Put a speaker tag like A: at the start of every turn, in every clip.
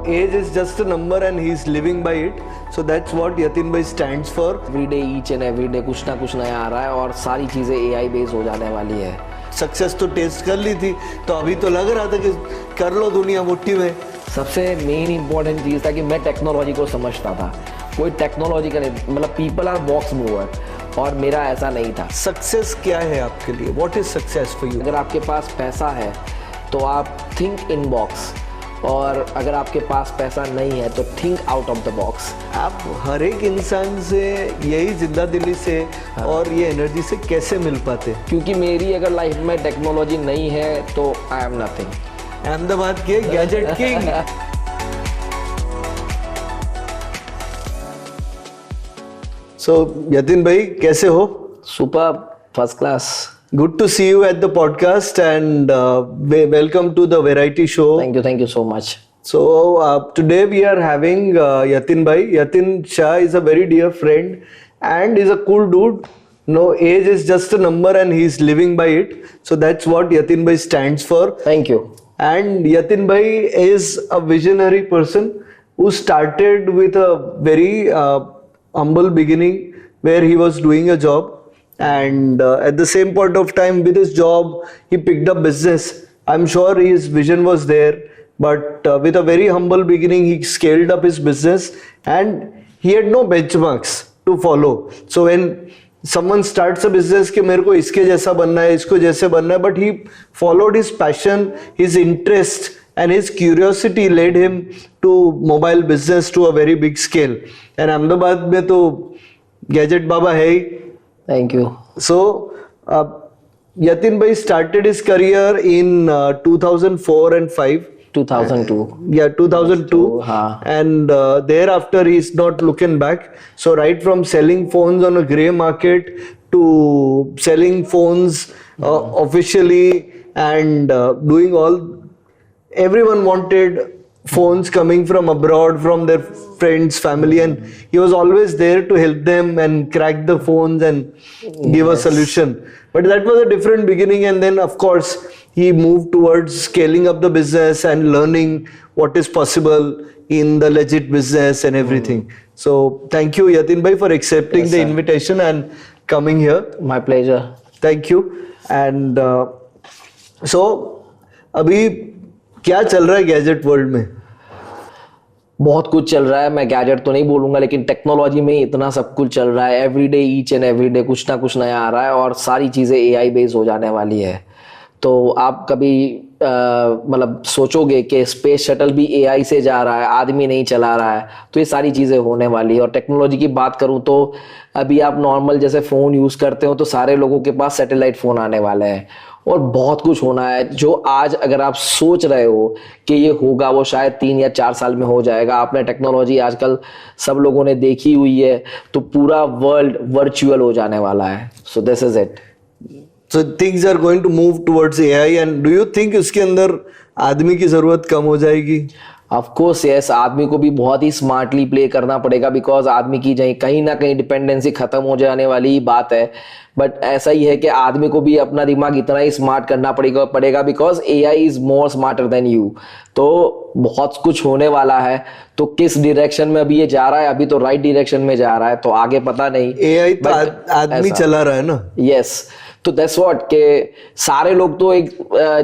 A: age is just a number and he's living by it. So that's what Yatin bhai stands for.
B: Every day each and every day कुछ ना कुछ नया आ रहा है और सारी चीज़ें एआई बेस्ड हो जाने वाली है।
A: सक्सेस तो टेस्ट कर ली थी, तो अभी तो लग रहा था कि कर लो दुनिया मुट्ठी में।
B: सबसे मेन इंपॉर्टेंट चीज़ था कि मैं टेक्नोलॉजी को समझता था, कोई टेक्नोलॉजी का नहीं, मतलब पीपल आर बॉक्स मूवर, और मेरा ऐसा नहीं था।
A: सक्सेस क्या है आपके लिए? What is success for you?
B: अगर आपके पास पैसा है तो आप थिंक इन बॉक्स, और अगर आपके पास पैसा नहीं है तो think out of the box.
A: आप हर एक इंसान से यही जिंदा दिली से और ये एनर्जी से कैसे मिल पाते?
B: क्योंकि मेरी अगर लाइफ में टेक्नोलॉजी नहीं है तो आई एम नथिंग।
A: अहमदाबाद के गैजेट किंग। सो यतिन भाई कैसे हो?
B: Super, first class.
A: Good to see you at the podcast and welcome to the variety show.
B: Thank you so much.
A: So today we are having Yatin bhai. Yatin Shah is a very dear friend and is a cool dude. No, age is just a number and he's living by it. So that's what Yatin bhai stands for.
B: Thank you.
A: And Yatin bhai is a visionary person who started with a very humble beginning where he was doing a job. And at the same point of time with his job he picked up business. I'm sure his vision was there, but with a very humble beginning he scaled up his business and he had no benchmarks to follow. So when someone starts a business कि मेरे को इसके जैसा बनना है, इसको जैसे बनना है, but he followed his passion, his interest and his curiosity led him to mobile business to a very big scale. And Ahmedabad में तो गैजेट बाबा है ही।
B: Thank you.
A: So, Yatin bhai started his career in 2004 and 5.
B: 2002.
A: Yeah, 2002.
B: हाँ.
A: And thereafter he's not looking back. So right from selling phones on a grey market to selling phones officially and doing all. Everyone wanted phones coming from abroad, from their friends, family, and he was always there to help them and crack the phones and give a solution. But that was a different beginning, and then of course he moved towards scaling up the business and learning what is possible in the legit business and everything. So thank you Yatin bhai for accepting the invitation and coming here.
B: My pleasure.
A: Thank you. And so अभी क्या चल रहा है gadget world में?
B: बहुत कुछ चल रहा है, मैं गैजेट तो नहीं बोलूंगा लेकिन टेक्नोलॉजी में इतना सब कुछ चल रहा है। Every day each and every day कुछ ना कुछ नया आ रहा है और सारी चीज़ें एआई बेस्ड हो जाने वाली है। तो आप कभी मतलब सोचोगे कि स्पेस शटल भी एआई से जा रहा है, आदमी नहीं चला रहा है, तो ये सारी चीज़ें होने वाली है। और टेक्नोलॉजी की बात करूँ तो अभी आप नॉर्मल जैसे फ़ोन यूज़ करते हो तो सारे लोगों के पास सैटेलाइट फ़ोन आने वाले हैं और बहुत कुछ होना है। जो आज अगर आप सोच रहे हो कि ये होगा वो शायद 3 या 4 साल में हो जाएगा। आपने टेक्नोलॉजी आजकल सब लोगों ने देखी हुई है, तो पूरा वर्ल्ड वर्चुअल हो जाने वाला है। So this is it.
A: So things are going to move towards AI and do you think उसके अंदर आदमी की ज़रूरत कम हो जाएगी?
B: ऑफ कोर्स यस, आदमी को भी बहुत ही स्मार्टली प्ले करना पड़ेगा, बिकॉज आदमी की कहीं ना कहीं डिपेंडेंसी खत्म हो जाने वाली ही बात है। बट ऐसा ही है कि आदमी को भी अपना दिमाग इतना ही स्मार्ट करना पड़ेगा because AI is more smarter than you. तो बहुत कुछ होने वाला है, तो किस डायरेक्शन में अभी ये जा रहा है, अभी तो राइट डायरेक्शन में जा रहा है, तो आगे पता नहीं।
A: एआई तो आदमी चला रहा है ना।
B: यस, तो दैट्स व्हाट के सारे लोग तो एक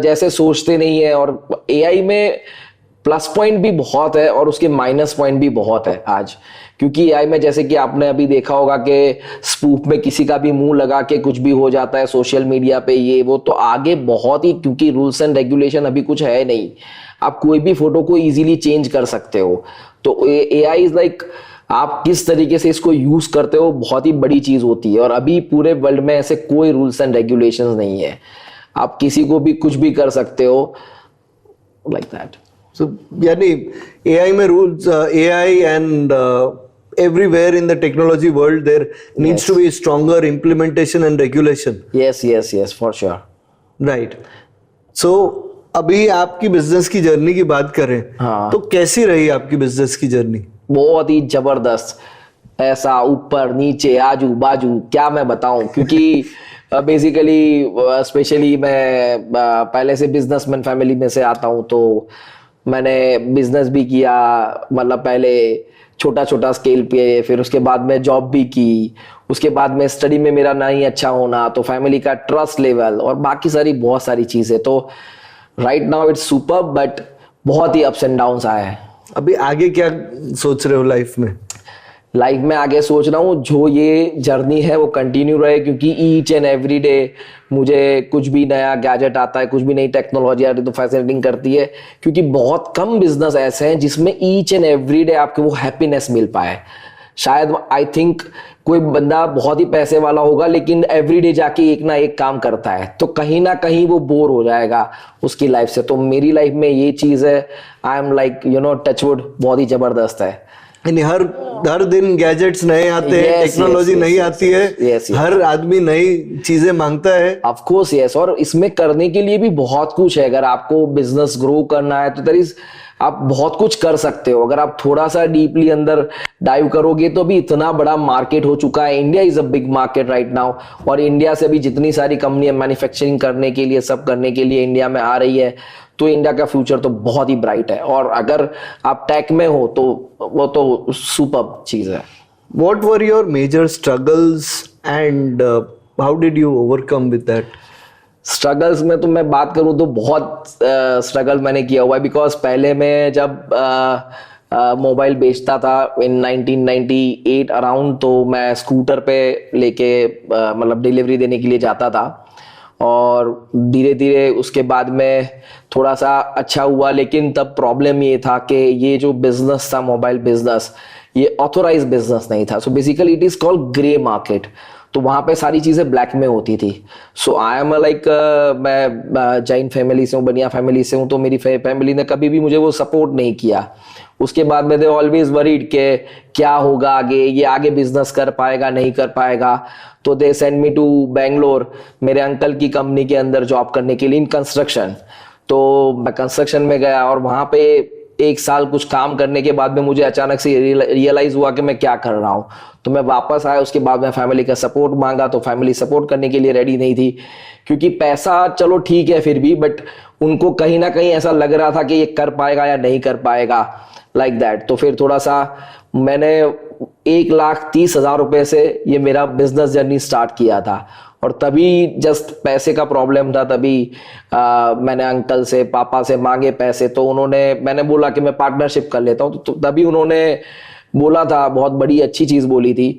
B: जैसे सोचते नहीं है, और एआई में प्लस पॉइंट भी बहुत है और उसके माइनस पॉइंट भी बहुत है आज। क्योंकि एआई में जैसे कि आपने अभी देखा होगा कि स्पूफ में किसी का भी मुंह लगा के कुछ भी हो जाता है सोशल मीडिया पे, ये वो, तो आगे बहुत ही, क्योंकि रूल्स एंड रेगुलेशन अभी कुछ है नहीं, आप कोई भी फोटो को इजीली चेंज कर सकते हो। तो एआई इज लाइक आप किस तरीके से इसको यूज करते हो बहुत ही बड़ी चीज होती है। और अभी पूरे वर्ल्ड में ऐसे कोई रूल्स एंड रेगुलेशंस नहीं है, आप किसी को भी कुछ भी कर सकते हो, लाइक दैट।
A: So यानी AI में rules, AI and everywhere in the technology world there needs to be stronger implementation and regulation.
B: Yes, for sure.
A: Right. So अभी आपकी बिजनेस की जर्नी की बात करें,
B: हाँ,
A: तो कैसी रही आपकी बिजनेस की जर्नी?
B: बहुत ही जबरदस्त, ऐसा ऊपर नीचे आजू बाजू क्या मैं बताऊं, क्योंकि बेसिकली स्पेशली मैं पहले से बिजनेसमैन फैमिली में से आता हूं, तो मैंने बिजनेस भी किया, मतलब पहले छोटा छोटा स्केल पे, फिर उसके बाद में जॉब भी की, उसके बाद में स्टडी में मेरा नहीं अच्छा होना, तो फैमिली का ट्रस्ट लेवल और बाकी सारी बहुत सारी चीजें। तो right now it's super, but बहुत ही अप्स एंड डाउन्स आए हैं।
A: अभी आगे क्या सोच रहे हो लाइफ में?
B: लाइफ में आगे सोच रहा हूँ जो ये जर्नी है वो कंटिन्यू रहे, क्योंकि ईच एंड एवरी डे मुझे कुछ भी नया गैजेट आता है, कुछ भी नई टेक्नोलॉजी आती है तो फैसिनेटिंग करती है, क्योंकि बहुत कम बिजनेस ऐसे हैं जिसमें ईच एंड एवरी डे आपको वो हैप्पीनेस मिल पाए। शायद आई थिंक कोई बंदा बहुत ही पैसे वाला होगा लेकिन एवरीडे जाके एक ना एक काम करता है, तो कहीं ना कहीं वो बोर हो जाएगा उसकी लाइफ से। तो मेरी लाइफ में ये चीज है, आई एम लाइक टचवुड बहुत ही जबरदस्त है।
A: यानी हर दिन गैजेट्स नए आते हैं, टेक्नोलॉजी नई आती है, हर आदमी नई चीजें मांगता है।
B: ऑफ कोर्स यस, और इसमें करने के लिए भी बहुत कुछ है। अगर आपको बिजनेस ग्रो करना है तो देयर इज, आप बहुत कुछ कर सकते हो। अगर आप थोड़ा सा डीपली अंदर डाइव करोगे तो भी इतना बड़ा मार्केट हो चुका है। India is a big market right now, और इंडिया से भी जितनी सारी कंपनियां मैन्युफैक्चरिंग करने के लिए, सब करने के लिए इंडिया में आ रही है, तो इंडिया का फ्यूचर तो बहुत ही ब्राइट है। और अगर आप टेक में हो तो वो तो सुपर चीज है।
A: What were your major struggles and how did you overcome with that?
B: Struggles में तो मैं बात करूं तो बहुत स्ट्रगल मैंने किया हुआ है। बिकॉज पहले मैं जब मोबाइल बेचता था इन 1998 अराउंड, तो मैं स्कूटर पे लेके मतलब डिलीवरी देने के लिए जाता था, और धीरे धीरे उसके बाद में थोड़ा सा अच्छा हुआ। लेकिन तब प्रॉब्लम ये था कि ये जो बिजनेस था, मोबाइल बिजनेस, ये ऑथोराइज बिजनेस नहीं था। So basically it is called grey market. तो वहां पे सारी चीजें ब्लैक में होती थी। सो आई एम लाइक, मैं जैन फैमिली से हूँ, बनिया फैमिली से हूँ, तो मेरी फैमिली ने कभी भी मुझे वो सपोर्ट नहीं किया। उसके बाद में दे ऑलवेज वरीड के क्या होगा आगे, ये आगे बिजनेस कर पाएगा नहीं कर पाएगा। तो they send me to Bangalore, मेरे अंकल की कंपनी के अंदर जॉब करने के लिए इन कंस्ट्रक्शन। तो मैं कंस्ट्रक्शन में गया, और वहां पे एक साल कुछ काम करने के बाद में मुझे अचानक से रियलाइज हुआ कि मैं क्या कर रहा हूँ। तो मैं वापस आया, उसके बाद मैं फैमिली का सपोर्ट मांगा, तो फैमिली सपोर्ट करने के लिए रेडी नहीं थी, क्योंकि पैसा चलो ठीक है फिर भी, बट उनको कहीं ना कहीं ऐसा लग रहा था कि ये कर पाएगा या नहीं कर पाएगा, लाइक दैट। तो फिर थोड़ा सा मैंने 1,30,000 रुपए से ये मेरा बिजनेस जर्नी स्टार्ट किया था, और तभी जस्ट पैसे का प्रॉब्लम था। तभी मैंने अंकल से, पापा से मांगे पैसे, तो मैंने बोला कि मैं पार्टनरशिप कर लेता हूँ। तो तभी उन्होंने बोला था, बहुत बड़ी अच्छी चीज बोली थी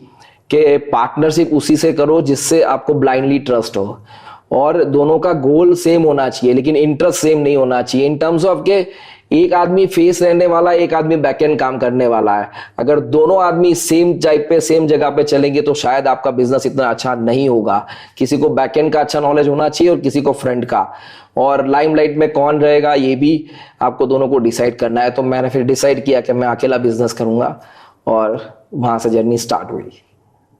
B: कि पार्टनरशिप उसी से करो जिससे आपको ब्लाइंडली ट्रस्ट हो, और दोनों का गोल सेम होना चाहिए लेकिन इंटरेस्ट सेम नहीं होना चाहिए, इन टर्म्स ऑफ के एक आदमी फेस रहने वाला है, एक आदमी बैकएंड काम करने वाला है। अगर दोनों आदमी सेम टाइप पे, सेम जगह पे चलेंगे तो शायद आपका बिजनेस इतना अच्छा नहीं होगा। किसी को बैकएंड का अच्छा नॉलेज होना चाहिए और किसी को फ्रंट का, और लाइमलाइट में कौन रहेगा ये भी आपको दोनों को डिसाइड करना है। तो मैंने फिर डिसाइड किया कि मैं अकेला बिजनेस करूंगा, और वहां से जर्नी स्टार्ट हुई।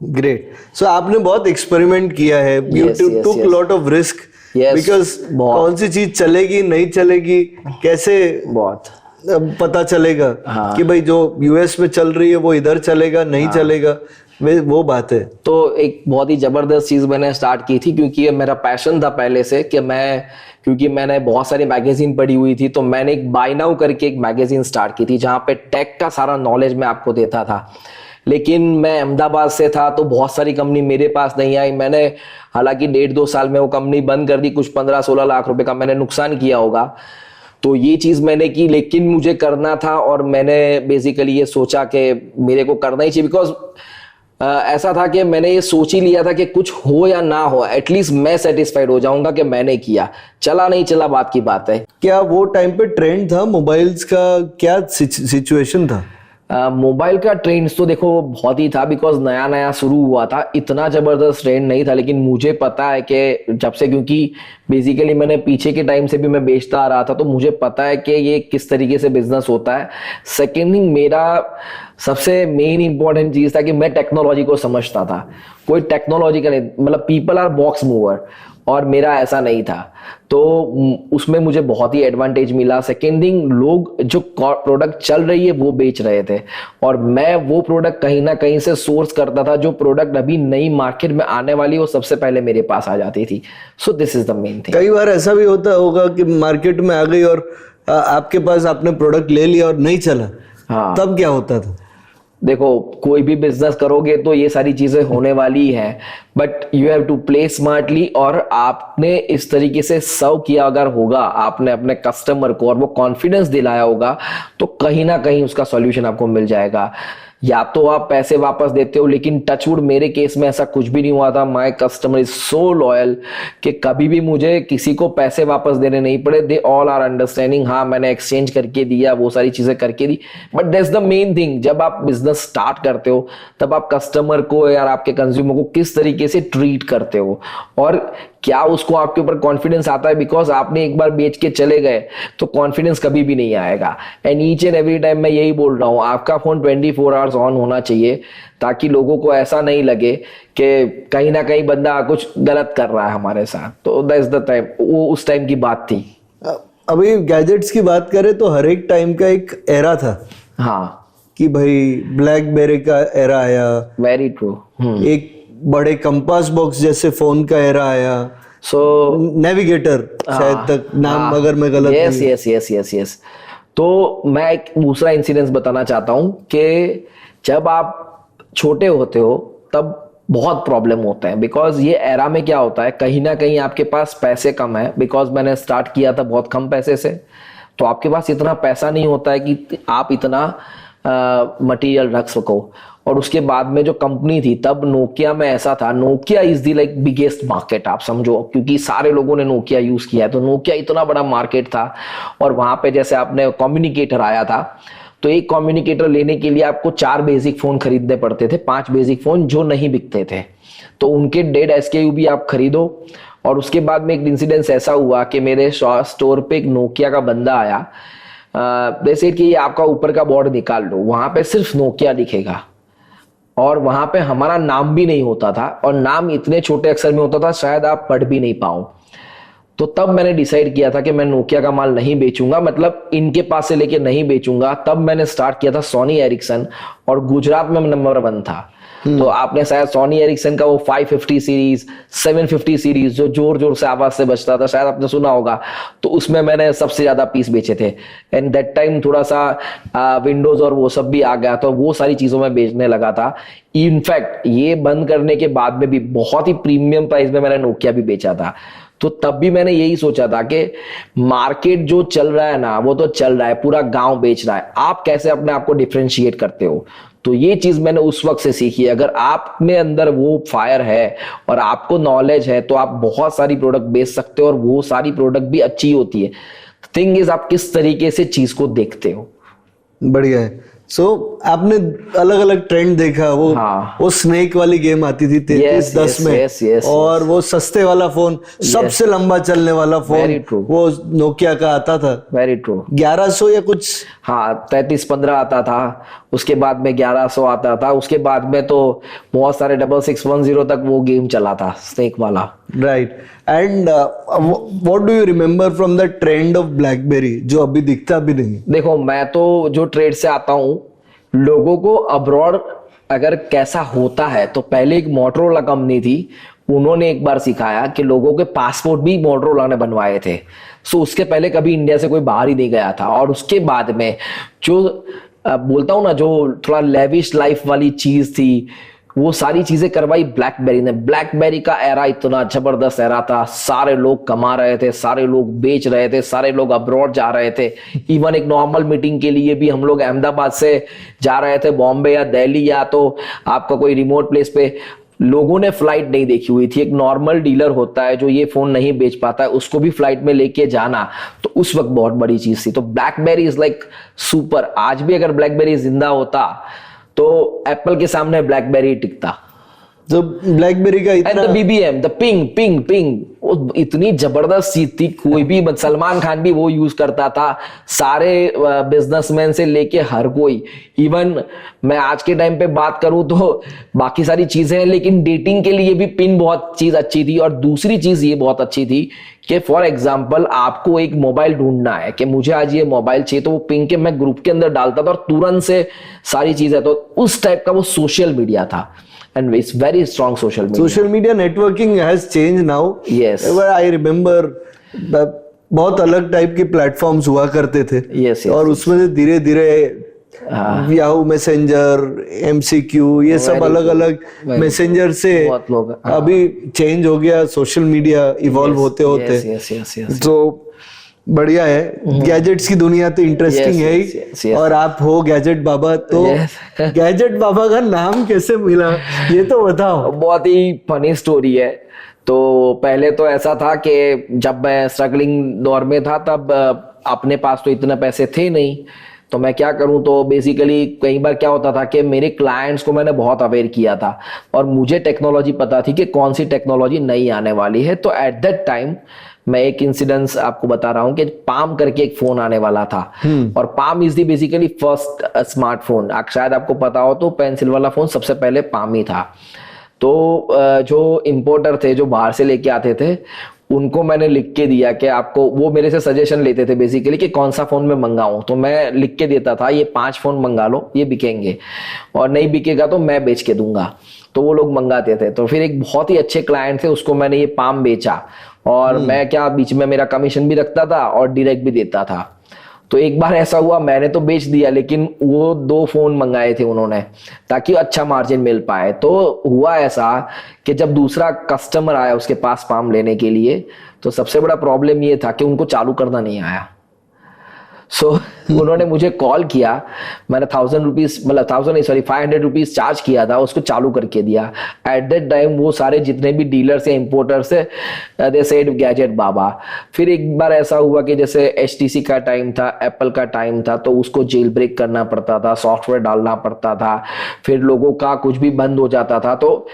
A: ग्रेट। सो आपने बहुत एक्सपेरिमेंट किया है, you took lot of risk, because कौन सी चीज चलेगी नहीं चलेगी, कैसे बहुत पता चलेगा कि भाई जो यूएस में चल रही है वो इधर चलेगा नहीं चलेगा, वो बात है। तो
B: एक बहुत ही जबरदस्त चीज मैंने स्टार्ट की थी, क्योंकि ये मेरा पैशन था पहले से, कि क्योंकि मैंने बहुत सारी मैगजीन पढ़ी हुई थी, तो मैंने एक बाय नाउ करके एक मैगजीन स्टार्ट की थी जहां पे टेक का सारा नॉलेज मैं आपको देता था। लेकिन मैं अहमदाबाद से था, तो बहुत सारी कंपनी मेरे पास नहीं आई। मैंने हालांकि 1.5-2 साल में वो कंपनी बंद कर दी, कुछ 15-16 लाख रुपए का मैंने नुकसान किया होगा। तो ये चीज मैंने की, लेकिन मुझे करना था, और मैंने बेसिकली ये सोचा कि मेरे को करना ही चाहिए। बिकॉज ऐसा था कि मैंने ये सोच ही लिया था कि कुछ हो या ना हो, एटलीस्ट मैं सेटिस्फाइड हो जाऊंगा कि मैंने किया। चला नहीं चला बात की बात है।
A: क्या वो टाइम पे ट्रेंड था मोबाइल्स का, क्या सिचुएशन था?
B: मोबाइल का ट्रेंड तो देखो बहुत ही था, बिकॉज नया नया शुरू हुआ था, इतना जबरदस्त ट्रेंड नहीं था। लेकिन मुझे पता है कि जब से, क्योंकि बेसिकली मैंने पीछे के टाइम से भी मैं बेचता आ रहा था, तो मुझे पता है कि ये किस तरीके से बिजनेस होता है। सेकेंड थिंग, मेरा सबसे मेन इंपॉर्टेंट चीज था कि मैं टेक्नोलॉजी को समझता था। कोई टेक्नोलॉजी का नहीं, मतलब पीपल आर बॉक्स मूवर, और मेरा ऐसा नहीं था, तो उसमें मुझे बहुत ही एडवांटेज मिला। सेकेंड थिंग, लोग जो प्रोडक्ट चल रही है वो बेच रहे थे, और मैं वो प्रोडक्ट कहीं ना कहीं से सोर्स करता था। जो प्रोडक्ट अभी नई मार्केट में आने वाली वो सबसे पहले मेरे पास आ जाती थी। So this is the main thing.
A: कई बार ऐसा भी होता होगा कि मार्केट में आ गई और आपके पास आपने प्रोडक्ट ले लिया और नहीं चला,
B: हाँ
A: तब क्या होता था?
B: देखो कोई भी बिजनेस करोगे तो ये सारी चीजें होने वाली है, but you have to play smartly. और आपने इस तरीके से सर्व किया अगर होगा, आपने अपने कस्टमर को और वो कॉन्फिडेंस दिलाया होगा, तो कहीं ना कहीं उसका सॉल्यूशन आपको मिल जाएगा। या तो आप पैसे वापस देते हो, लेकिन टचवुड मेरे केस में ऐसा कुछ भी नहीं हुआ था। My customer is so loyal कि कभी भी मुझे किसी को पैसे वापस देने नहीं पड़े। They all are understanding. हाँ मैंने एक्सचेंज करके दिया, वो सारी चीजें करके दी, but that's the main thing. जब आप बिजनेस स्टार्ट करते हो तब आप कस्टमर को या आपके कंज्यूमर को किस तरीके से ट्रीट करते हो और क्या उसको आपके ऊपर कॉन्फिडेंस आता है। बिकॉज आपने एक बार बेच के चले गए तो कॉन्फिडेंस कभी भी नहीं आएगा। And each and every time मैं यही बोल रहा हूँ, आपका फोन 24 आवर्स ऑन होना चाहिए, ताकि लोगों को ऐसा नहीं लगे कि कहीं ना कहीं बंदा कुछ गलत कर रहा है हमारे साथ। तो दैट्स द टाइम, वो उस टाइम की बात थी।
A: अभी गैजेट्स की बात करें तो हर एक टाइम का एक एरा था।
B: हाँ
A: कि भाई ब्लैकबेरी का एरा आया,
B: वेरी ट्रू।
A: एक बड़े कंपास बॉक्स जैसे फोन का एरा आया,
B: सो
A: नेविगेटर शायद तक नाम अगर मैं गलत
B: yes yes yes yes yes. तो मैं एक दूसरा इंसिडेंस बताना चाहता हूं कि जब आप छोटे होते हो तब बहुत प्रॉब्लम होता है। बिकॉज ये एरा में क्या होता है, कहीं ना कहीं आपके पास पैसे कम है। बिकॉज मैंने स्टार्ट किया था बहुत कम पैसे से, तो आपके पास इतना पैसा नहीं होता है कि आप इतना मटेरियल रख सको। और उसके बाद में जो कंपनी थी तब नोकिया में ऐसा था, Nokia is the like biggest market आप समझो, क्योंकि सारे लोगों ने नोकिया यूज किया है, तो नोकिया इतना बड़ा मार्केट था। और वहां पे जैसे आपने कम्युनिकेटर आया था, तो एक कम्युनिकेटर लेने के लिए आपको 4 बेसिक फोन खरीदने पड़ते थे, 5 बेसिक फोन जो नहीं बिकते थे, तो उनके डेड SKU भी आप खरीदो। और उसके बाद में एक इंसिडेंस ऐसा हुआ कि मेरे स्टोर पे एक नोकिया का बंदा आया, जैसे कि आपका ऊपर का बोर्ड निकाल लो, वहां पे सिर्फ नोकिया दिखेगा और वहां पे हमारा नाम भी नहीं होता था, और नाम इतने छोटे अक्षर में होता था शायद आप पढ़ भी नहीं पाओ। तो तब मैंने डिसाइड किया था कि मैं नोकिया का माल नहीं बेचूंगा, मतलब इनके पास से लेके नहीं बेचूंगा। तब मैंने स्टार्ट किया था सोनी एरिक्सन, और गुजरात में नंबर 1 था। तो आपने शायद सोनी एरिक्सन का वो 550 सीरीज 750 सीरीज जो जोर जोर से आवाज से बजता था, शायद आपने सुना होगा, तो उसमें मैंने सबसे ज्यादा पीस बेचे थे। एंड दैट टाइम थोड़ा सा विंडोज और वो सब भी आ गया, तो वो सारी चीजों में बेचने लगा था। इनफैक्ट ये बंद करने के बाद में भी बहुत ही प्रीमियम प्राइस में मैंने नोकिया भी बेचा था। तो तब भी मैंने यही सोचा था कि मार्केट जो चल रहा है ना वो तो चल रहा है, पूरा गांव बेच रहा है, आप कैसे अपने आप को डिफरेंशिएट करते हो। तो ये चीज मैंने उस वक्त से सीखी। अगर आप में अंदर वो फायर है और आपको नॉलेज है तो आप बहुत सारी प्रोडक्ट बेच सकते हो, और वो सारी प्रोडक्ट भी अच्छी होती है। थिंग इज आप किस तरीके से चीज को देखते हो।
A: बढ़िया है। सो आपने अलग अलग ट्रेंड देखा, वो स्नेक वाली गेम आती थी 3310 में, और वो सस्ते वाला फोन, सबसे लंबा चलने वाला फोन, वो नोकिया का आता था।
B: Very true.
A: 1100 या कुछ,
B: हाँ 3315 आता था, उसके बाद में 1100 आता था, उसके बाद में तो बहुत सारे 6610 तक वो गेम चला था स्नेक वाला।
A: Right. And what do you remember from the trend of blackberry जो अभी दिखता भी नहीं?
B: देखो मैं तो जो ट्रेड से आता हूँ, लोगों को अब्रॉड अगर कैसा होता है, तो पहले एक मोटरोला कंपनी थी, उन्होंने एक बार सिखाया कि लोगों के पासपोर्ट भी मोटरोला ने बनवाए थे। सो उसके पहले कभी इंडिया से कोई बाहर ही नहीं गया था। और उसके बाद में जो बोलता हूँ ना, जो थोड़ा लेविश लाइफ वाली चीज थी, वो सारी चीजें करवाई ब्लैकबेरी ने। ब्लैकबेरी का एरा इतना जबरदस्त एरा था, सारे लोग कमा रहे थे, सारे लोग बेच रहे थे, सारे लोग अब्रॉड जा रहे थे। इवन एक नॉर्मल मीटिंग के लिए भी हम लोग अहमदाबाद से जा रहे थे बॉम्बे या दिल्ली, या तो आपका कोई रिमोट प्लेस पे, लोगों ने फ्लाइट नहीं देखी हुई थी। एक नॉर्मल डीलर होता है जो ये फोन नहीं बेच पाता है, उसको भी फ्लाइट में लेके जाना, तो उस वक्त बहुत बड़ी चीज थी। तो ब्लैकबेरी इज लाइक सुपर। आज भी अगर ब्लैकबेरी जिंदा होता तो एप्पल के सामने ब्लैकबेरी टिकता।
A: तो ब्लैकबेरी का इतना
B: BBM, द पिंग वो इतनी जबरदस्त चीज थी, कोई भी, सलमान खान भी वो यूज करता था, सारे बिजनेसमैन से लेके हर कोई। इवन मैं आज के टाइम पे बात करूं तो बाकी सारी चीजें हैं, लेकिन डेटिंग के लिए भी पिन बहुत चीज अच्छी थी। और दूसरी चीज ये बहुत अच्छी थी कि फॉर एग्जाम्पल आपको एक मोबाइल ढूंढना है कि मुझे आज ये मोबाइल चाहिए, तो वो पिंग के मैं ग्रुप के अंदर डालता था और तुरंत से सारी चीजें। तो उस टाइप का वो सोशल मीडिया था, and it's very strong social media.
A: Social media networking has changed now.
B: Yes.
A: But I remember बहुत अलग टाइप के प्लेटफॉर्म्स हुआ करते थे।
B: Yes, yes,
A: और उसमें से धीरे धीरे याहू मैसेंजर, एमसीक्यू, ये सब अलग अलग मैसेंजर से
B: बहुत लोग
A: अभी चेंज हो गया, सोशल मीडिया इवॉल्व होते होते।
B: yes.
A: तो बढ़िया है, गैजेट्स की दुनिया तो इंटरेस्टिंग है ही। और आप हो गैजेट बाबा, तो गैजेट बाबा का नाम कैसे मिला ये तो बताओ।
B: बहुत ही फनी स्टोरी है। तो पहले तो ऐसा था कि जब मैं स्ट्रगलिंग दौर में था तब अपने पास तो इतने पैसे थे नहीं, तो मैं क्या करूं। तो बेसिकली कई बार क्या होता था कि मेरे क्लाइंट्स को मैंने बहुत अवेयर किया था और मुझे टेक्नोलॉजी पता थी कि कौन सी टेक्नोलॉजी नई आने वाली है। तो एट दैट टाइम मैं एक इंसिडेंस आपको बता रहा हूं कि पाम करके एक फोन आने वाला था। और palm is the basically first smartphone. शायद आपको पता हो तो पेंसिल वाला फोन सबसे पहले पाम ही था। तो जो इंपोर्टर थे, जो बाहर से लेके आते थे, उनको मैंने लिख के दिया कि आपको, वो मेरे से सजेशन लेते थे बेसिकली कि कौन सा फोन मैं मंगाऊं। तो मैं लिख के देता था ये 5 फोन मंगा लो, ये बिकेंगे, और नहीं बिकेगा तो मैं बेच के दूंगा। तो वो लोग मंगाते थे। तो फिर एक बहुत ही अच्छे क्लाइंट थे, उसको मैंने ये पाम बेचा। और मैं क्या, बीच में मेरा कमीशन भी रखता था और डायरेक्ट भी देता था। तो एक बार ऐसा हुआ, मैंने तो बेच दिया, लेकिन वो 2 फोन मंगाए थे उन्होंने ताकि अच्छा मार्जिन मिल पाए। तो हुआ ऐसा कि जब दूसरा कस्टमर आया उसके पास पाम लेने के लिए, तो सबसे बड़ा प्रॉब्लम ये था कि उनको चालू करना नहीं आया। सो उन्होंने मुझे कॉल किया, मैंने 1000 रुपीज, मतलब 500 रुपीज चार्ज किया था, उसको चालू करके दिया। एट दैट टाइम वो सारे जितने भी डीलर्स या इंपोर्टर्स है, दे सेड गैजेट बाबा। फिर एक बार ऐसा हुआ कि जैसे HTC का टाइम था, एप्पल का टाइम था, तो उसको जेल ब्रेक करना पड़ता था, सॉफ्टवेयर डालना पड़ता था, फिर लोगों का कुछ भी बंद हो जाता था तो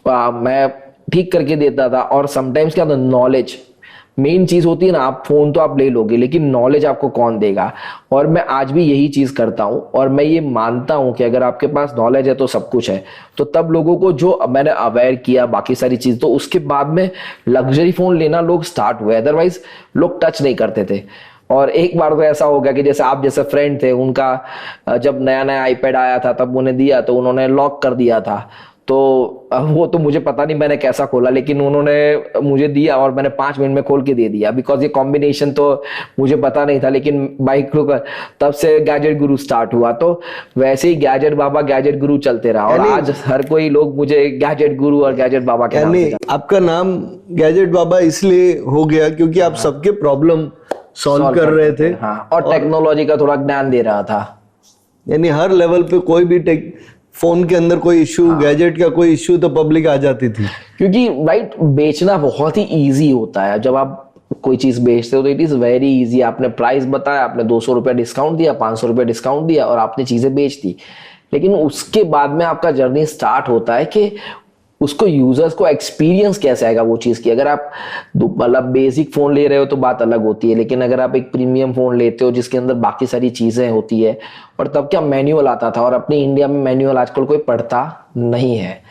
B: मैं ठीक करके देता था। और समटाइम्स क्या था, नॉलेज मेन चीज होती है ना। आप फोन तो आप ले लोगे, लेकिन नॉलेज आपको कौन देगा। और मैं आज भी यही चीज करता हूं, और मैं ये मानता हूं कि अगर आपके पास नॉलेज है तो सब कुछ है। तो तब लोगों को जो मैंने अवेयर किया बाकी सारी चीज, तो उसके बाद में लग्जरी फोन लेना लोग स्टार्ट हुए, अदरवाइज लोग टच नहीं करते थे। और एक बार तो ऐसा हो गया कि जैसे आप जैसे फ्रेंड थे, उनका जब नया नया आईपैड आया था तब उन्हें दिया, तो उन्होंने लॉक कर दिया था। तो वो तो मुझे पता नहीं मैंने कैसा खोला, लेकिन उन्होंने मुझे दिया और मैंने 5 मिनट में खोल के दे दिया, बिकॉज ये कॉम्बिनेशन तो मुझे पता नहीं था। लेकिन बाइक तब से गैजेट गुरु स्टार्ट हुआ। तो वैसे ही गैजेट बाबा गैजेट गुरु चलते रहा, और आज हर कोई लोग मुझे गैजेट गुरु और गैजेट बाबा के नाम से।
A: आपका नाम गैजेट बाबा इसलिए हो गया क्योंकि आप सबके प्रॉब्लम सॉल्व कर रहे थे।
B: हाँ, और टेक्नोलॉजी का थोड़ा ज्ञान दे रहा था।
A: यानी हर लेवल पे कोई भी फोन के अंदर कोई इश्यू, गैजेट का कोई इश्यू, तो पब्लिक आ जाती थी।
B: क्योंकि राइट, बेचना बहुत ही इजी होता है। जब आप कोई चीज बेचते हो तो इट इज वेरी इजी। आपने प्राइस बताया, आपने 200 रुपया डिस्काउंट दिया, 500 रुपया डिस्काउंट दिया, और आपने चीजें बेच दी। लेकिन उसके बाद में आपका जर्नी स्टार्ट होता है कि उसको यूजर्स को एक्सपीरियंस कैसे आएगा वो चीज की। अगर आप मतलब बेसिक फोन ले रहे हो तो बात अलग होती है, लेकिन अगर आप एक प्रीमियम फोन लेते हो जिसके अंदर बाकी सारी चीजें होती है, और तब क्या मैनुअल आता था, और अपने इंडिया में मैनुअल आजकल कोई पढ़ता नहीं है,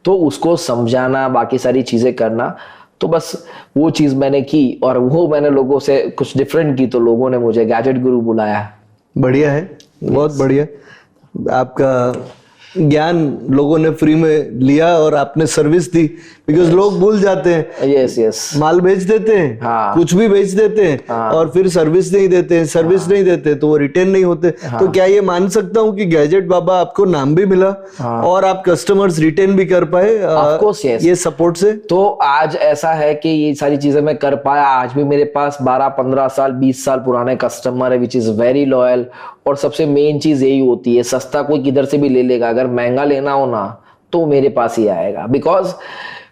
B: तो उसको समझाना, बाकी सारी चीजें करना, तो बस वो चीज मैंने की। और वो मैंने लोगों से कुछ डिफरेंट की, तो लोगों ने मुझे गैजेट गुरु बुलाया।
A: बढ़िया है, बहुत बढ़िया। आपका ज्ञान लोगों ने फ्री में लिया और आपने सर्विस दी, बिकॉज लोग भूल जाते हैं।
B: यस
A: माल बेच देते हैं, कुछ भी बेच देते हैं, और फिर सर्विस नहीं देते हैं। सर्विस नहीं देते तो वो रिटर्न नहीं होते। तो क्या ये मान सकता हूँ कि गैजेट बाबा आपको नाम भी मिला और आप कस्टमर्स रिटर्न भी कर पाए ये सपोर्ट से?
B: तो आज ऐसा है कि ये सारी चीजें मैं कर पाया। आज भी मेरे पास 12-15 साल 20 साल पुराने कस्टमर है, विच इज वेरी लॉयल। और सबसे मेन चीज यही होती है, सस्ता कोई किधर से भी ले लेगा, अगर महंगा लेना हो ना तो मेरे पास ही आएगा। बिकॉज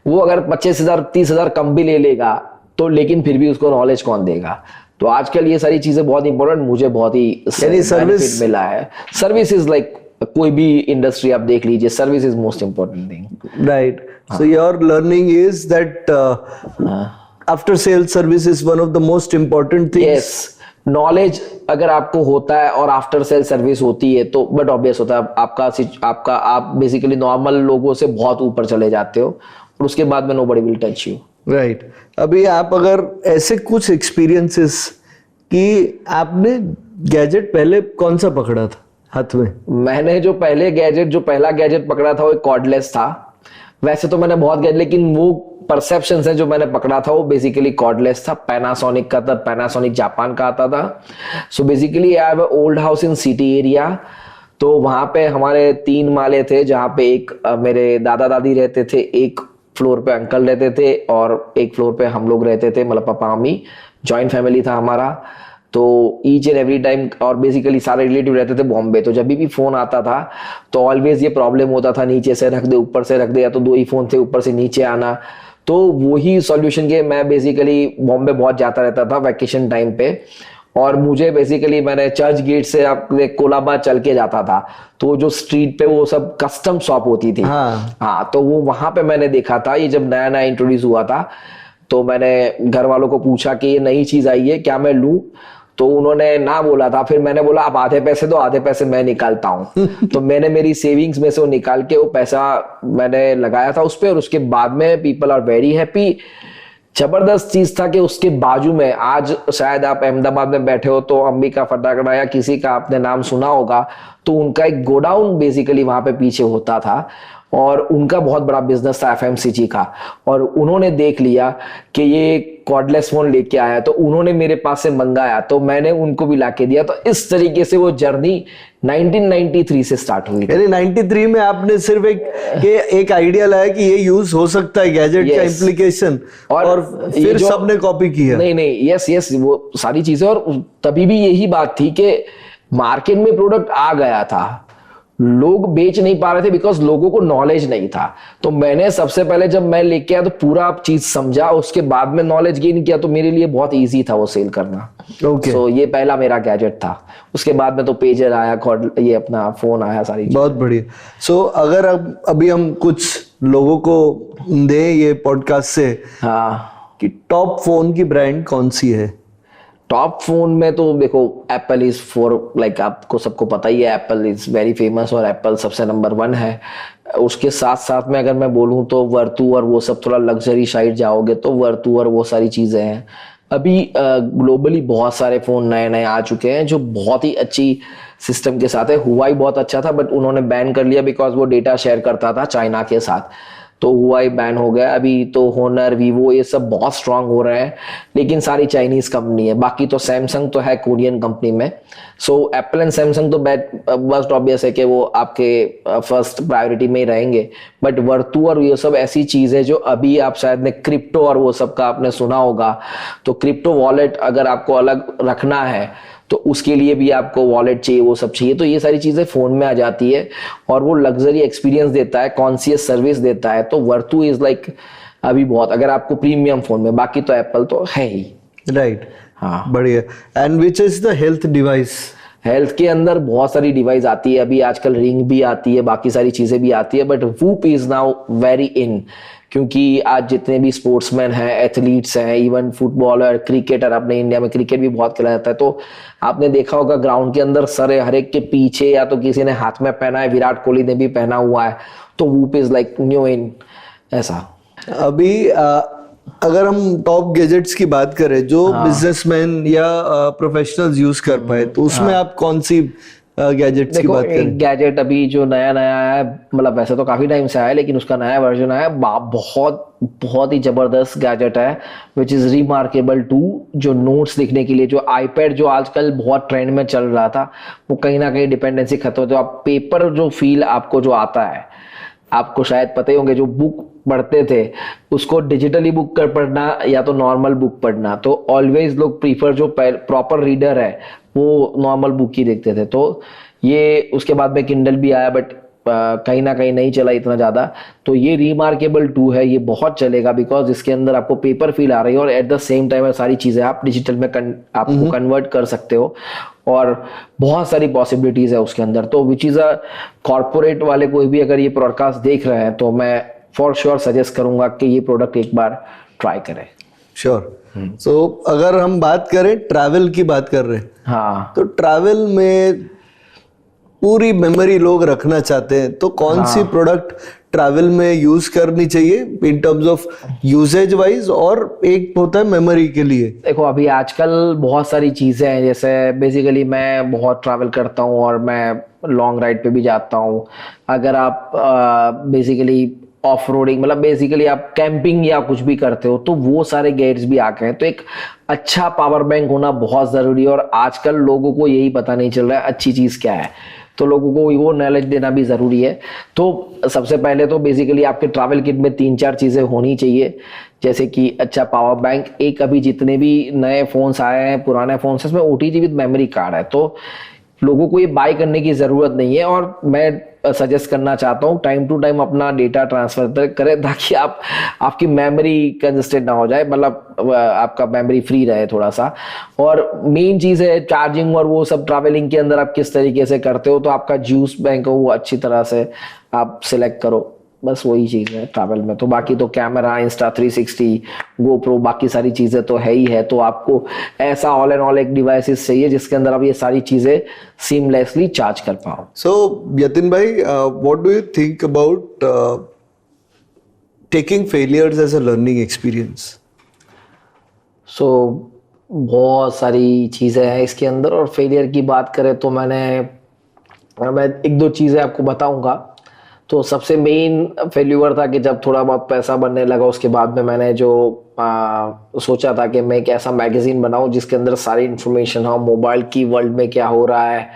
B: वो अगर 25,000 30,000 कम भी ले लेगा तो, लेकिन फिर भी उसको नॉलेज कौन देगा। तो आजकल ये सारी चीजें बहुत इंपॉर्टेंट, मुझे बहुत ही सर्विस मिला है। सर्विस इज लाइक कोई भी इंडस्ट्री आप देख लीजिए, service is most important thing.
A: Right. So your learning is that after sale service is one of the most important things.
B: Yes, knowledge अगर आपको होता है और आफ्टर सेल सर्विस होती है तो बट ऑब्वियस होता है आपका आप बेसिकली नॉर्मल लोगों से बहुत ऊपर चले जाते हो, और उसके बाद में nobody will touch you.
A: Right. अभी आप अगर ऐसे कुछ एक्सपीरियंसेस कि आपने गैजेट पहले कौन सा पकड़ा था हाथ में?
B: मैंने जो पहला गैजेट पकड़ा था वो एक कॉर्डलेस था। वैसे तो मैंने बहुत गए, लेकिन वो परसेप्शन है जो मैंने पकड़ा था वो बेसिकली कॉर्डलेस था, पैनासोनिक का था, पैनासोनिक जापान का आता था। So basically I have old house in city area, तो वहां पे हमारे 3 माले थे, जहाँ पे एक मेरे दादा दादी रहते थे, एक फ्लोर पे अंकल रहते थे और एक फ्लोर पे हम लोग रहते थे, मतलब पापा मम्मी, जॉइंट फैमिली था हमारा। तो ईच एंड एवरी टाइम, और बेसिकली सारे रिलेटिव रहते थे बॉम्बे, तो जब भी फोन आता था तो ऑलवेज ये प्रॉब्लम होता था, नीचे से रख दे ऊपर से रख दे, या तो 2 ही फोन थे, ऊपर से नीचे आना। तो वही सॉल्यूशन के मैं बेसिकली बॉम्बे बहुत जाता रहता था वैकेशन टाइम पे, और मुझे बेसिकली मैंने चर्च गेट से अपने कोलाबा चल के जाता था, तो जो स्ट्रीट पे वो सब कस्टम शॉप होती थी, हाँ, तो वो वहां पे मैंने देखा था, ये जब नया नया इंट्रोड्यूस हुआ था, तो मैंने घर वालों को पूछा कि ये नई चीज आई है, क्या मैं लूं? तो उन्होंने ना बोला था। फिर मैंने बोला आप आधे पैसे दो, आधे पैसे मैं निकालता हूँ। तो मैंने मेरी सेविंग्स में से वो निकाल के वो पैसा मैंने लगाया था उस पे, और उसके बाद में पीपल आर वेरी हैप्पी। जबरदस्त चीज था कि उसके बाजू में, आज शायद आप अहमदाबाद में बैठे हो तो अंबिका फटाकड़ा या किसी का आपने नाम सुना होगा, तो उनका एक गोडाउन बेसिकली वहां पे पीछे होता था, और उनका बहुत बड़ा बिजनेस था एफएमसीजी का, और उन्होंने देख लिया कि ये कॉर्डलेस फोन लेके आया, तो उन्होंने मेरे पास से मंगाया, तो मैंने उनको भी लाके दिया। तो इस तरीके से वो जर्नी 1993 से स्टार्ट हुई।
A: यानी 93 में आपने सिर्फ एक आइडिया लाया कि ये यूज हो सकता है गैजेट का इम्प्लीकेशन, और फिर सबने कॉपी किया।
B: नहीं, यस, वो सारी चीजें, और तभी भी यही बात थी कि मार्केट में प्रोडक्ट आ गया था, लोग बेच नहीं पा रहे थे बिकॉज लोगों को नॉलेज नहीं था। तो मैंने सबसे पहले जब मैं लेके आया तो पूरा चीज समझा, उसके बाद में नॉलेज गेन किया, तो मेरे लिए बहुत इजी था वो सेल करना। So, ये पहला मेरा गैजेट था। उसके बाद में तो पेजर आया, ये अपना फोन आया, सारी
A: बहुत बढ़िया। सो अगर अभी हम कुछ लोगों को दे ये पॉडकास्ट से, हाँ, कि टॉप फोन की ब्रांड कौन सी है?
B: टॉप फोन में तो देखो एप्पल इज फॉर, लाइक आपको सबको पता ही है, एप्पल इज वेरी फेमस और एप्पल सबसे नंबर 1 है। उसके साथ साथ में अगर मैं बोलूं तो वर्तू और वो सब, थोड़ा लग्जरी साइड जाओगे तो वर्तू और वो सारी चीजें हैं। अभी ग्लोबली बहुत सारे फोन नए नए आ चुके हैं जो बहुत ही अच्छी सिस्टम के साथ है। हुआई बहुत अच्छा था बट उन्होंने बैन कर लिया बिकॉज वो डेटा शेयर करता था चाइना के साथ, तो हुआई बैन हो गया। अभी तो होनर, वीवो, ये सब बहुत स्ट्रांग हो रहे हैं, लेकिन सारी चाइनीज कंपनी है। बाकी तो सैमसंग तो है कोरियन कंपनी में। सो एप्पल एंड सैमसंग तो बस्ट ऑब्वियस है कि वो आपके फर्स्ट प्रायोरिटी में ही रहेंगे। बट वर्तू और ये सब ऐसी चीज है जो अभी आप शायद ने क्रिप्टो और वो सब का आपने सुना होगा, तो क्रिप्टो वॉलेट अगर आपको अलग रखना है तो उसके लिए भी आपको वॉलेट चाहिए, वो सब चाहिए। तो ये सारी चीजें फोन में आ जाती है और वो लग्जरी एक्सपीरियंस देता है, कॉन्शियस सर्विस देता है। तो वर्तू इज लाइक अभी बहुत, अगर आपको प्रीमियम फोन में, बाकी तो एप्पल तो है ही।
A: राइट,
B: हाँ,
A: बढ़िया। And which is the health device?
B: Health के अंदर बहुत सारी डिवाइस आती है अभी, आजकल रिंग भी आती है, बाकी सारी चीजें भी आती है, but woop is now very in, क्योंकि आज जितने भी स्पोर्ट्समैन हैं, एथलीट्स हैं, इवन फुटबॉलर, क्रिकेटर, अपने इंडिया में क्रिकेट भी बहुत खेला जाता है, तो आपने देखा होगा ग्राउंड के अंदर सर हर एक के पीछे या तो किसी ने हाथ में पहना है, विराट कोहली ने भी पहना हुआ है, तो whoop is like new in ऐसा।
A: अभी अगर हम टॉप गैजेट्स की बात करें जो बिजनेसमैन या प्रोफेशनल्स यूज कर पाए, तो उसमें आप कौन सी गैजेट्स की बात करें?
B: गैजेट अभी जो नया नया है, मतलब वैसे तो काफी टाइम से आया है, लेकिन उसका नया वर्जन आया, बहुत ही जबरदस्त गैजेट है, विच इज रिमार्केबल 2, जो नोट्स लिखने के लिए, जो आईपैड जो आजकल बहुत ट्रेंड में चल रहा था, वो कहीं ना कहीं डिपेंडेंसी खत्म हो, तो आप पेपर जो फील आपको जो आता है, आपको शायद पता ही होंगे, जो बुक पढ़ते थे उसको डिजिटली बुक कर पढ़ना या तो नॉर्मल बुक पढ़ना, तो ऑलवेज लोग प्रीफर जो प्रॉपर रीडर है वो नॉर्मल बुक ही देखते थे। तो ये उसके बाद में किंडल भी आया, बट कहीं ना कहीं नहीं चला इतना ज्यादा। तो ये रिमार्केबल 2 है, ये बहुत चलेगा बिकॉज इसके अंदर आपको पेपर फील आ रही है और एट द सेम टाइम सारी चीजें आप डिजिटल में आपको कन्वर्ट कर सकते हो, और बहुत सारी पॉसिबिलिटीज है उसके अंदर। तो विच इज अ कॉर्पोरेट वाले कोई भी अगर ये पॉडकास्ट देख रहे हैं तो मैं फॉर श्योर सजेस्ट करूंगा कि ये प्रोडक्ट एक बार ट्राई करें।
A: श्योर। सो अगर हम बात करें, ट्रैवल की बात कर रहे हैं,
B: हाँ,
A: तो ट्रैवल में पूरी मेमोरी लोग रखना चाहते हैं, तो कौन सी प्रोडक्ट ट्रैवल में यूज करनी चाहिए in terms of usage wise, और एक होता है मेमोरी के लिए?
B: देखो अभी आजकल बहुत सारी चीजें हैं, जैसे बेसिकली मैं बहुत ट्रैवल करता हूँ और मैं लॉन्ग राइड पे भी जाता हूँ। अगर आप बेसिकली ऑफ रोडिंग, मतलब बेसिकली आप कैंपिंग या कुछ भी करते हो तो वो सारे गैजेट्स भी आ गए हैं। तो एक अच्छा पावर बैंक होना बहुत ज़रूरी है, और आजकल लोगों को यही पता नहीं चल रहा है अच्छी चीज़ क्या है, तो लोगों को वो नॉलेज देना भी ज़रूरी है। तो सबसे पहले तो बेसिकली आपके ट्रैवल किट में 3-4 चीज़ें होनी चाहिए, जैसे कि अच्छा पावर बैंक, एक अभी जितने भी नए फ़ोन्स आए हैं, पुराने फ़ोन्स, इसमें OTG विद मेमोरी कार्ड है, तो लोगों को ये बाय करने की ज़रूरत नहीं है। और मैं सजेस्ट करना चाहता हूँ टाइम टू टाइम अपना डेटा ट्रांसफ़र करें, ताकि आपकी मेमोरी कंजस्टेड ना हो जाए, मतलब आपका मेमोरी फ्री रहे थोड़ा सा। और मेन चीज़ है चार्जिंग और वो सब, ट्रैवलिंग के अंदर आप किस तरीके से करते हो, तो आपका जूस बैंक हो वो अच्छी तरह से आप सिलेक्ट करो, बस वही चीज़ है ट्रैवल में। तो बाकी तो कैमरा, Insta360, GoPro, बाकी सारी चीज़ें तो है ही है। तो आपको ऐसा ऑल एंड ऑल एक डिवाइसेस चाहिए जिसके अंदर आप ये सारी चीज़ें सीमलेसली चार्ज कर पाओ।
A: So, Yatin bhai, what do you think about taking failures as a learning experience?
B: सो बहुत सारी चीज़ें हैं इसके अंदर, और फेलियर की बात करें तो मैं 1-2 चीज़ें आपको बताऊंगा। तो सबसे मेन फेल्यूर था कि जब थोड़ा बहुत पैसा बनने लगा, उसके बाद में मैंने जो सोचा था कि मैं एक ऐसा मैगजीन बनाऊं जिसके अंदर सारी इन्फॉर्मेशन हो, मोबाइल की वर्ल्ड में क्या हो रहा है,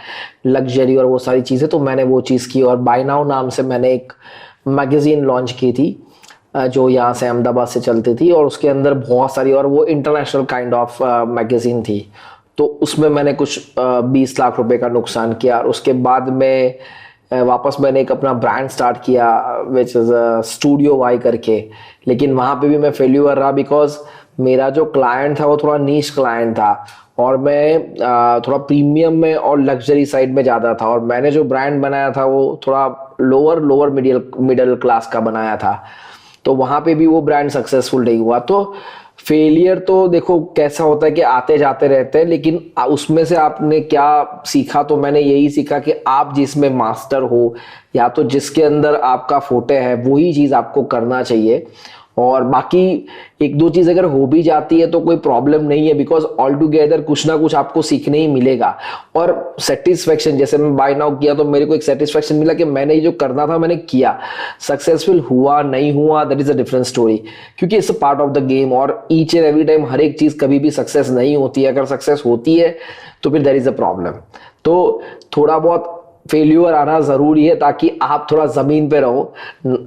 B: लग्जरी और वो सारी चीज़ें। तो मैंने वो चीज़ की, और बाय नाउ नाम से मैंने एक मैगजीन लॉन्च की थी जो यहाँ से अहमदाबाद से चलती थी, और उसके अंदर बहुत सारी, और वो इंटरनेशनल काइंड ऑफ मैगजीन थी। तो उसमें मैंने कुछ 20 लाख रुपए का नुकसान किया, और उसके बाद में वापस मैंने एक अपना ब्रांड स्टार्ट किया विच इज़ स्टूडियो वाई करके। लेकिन वहाँ पे भी मैं फेल्यूर रहा, बिकॉज मेरा जो क्लाइंट था वो थोड़ा नीश क्लाइंट था, और मैं थोड़ा प्रीमियम में और लग्जरी साइड में ज़्यादा था, और मैंने जो ब्रांड बनाया था वो थोड़ा लोअर मिडिल क्लास का बनाया था। तो वहाँ पे भी वो ब्रांड सक्सेसफुल नहीं हुआ। तो फेलियर तो देखो कैसा होता है कि आते जाते रहते हैं, लेकिन उसमें से आपने क्या सीखा, तो मैंने यही सीखा कि आप जिसमें मास्टर हो या तो जिसके अंदर आपका फोटे है वही चीज़ आपको करना चाहिए। और बाकी 1-2 चीज़ अगर हो भी जाती है तो कोई प्रॉब्लम नहीं है, बिकॉज ऑल टुगेदर कुछ ना कुछ आपको सीखने ही मिलेगा। और सेटिस्फेक्शन, जैसे मैं बाय नाउ किया तो मेरे को एक सेटिस्फेक्शन मिला कि मैंने ये जो करना था मैंने किया। सक्सेसफुल हुआ नहीं हुआ that is a different story, क्योंकि it's a part of the game. और ईच एंड एवरी टाइम हर एक चीज़ कभी भी सक्सेस नहीं होती है, अगर सक्सेस होती है तो फिर देयर इज अ प्रॉब्लम। तो थोड़ा बहुत फेल्यूर आना ज़रूरी है ताकि आप थोड़ा ज़मीन पे रहो,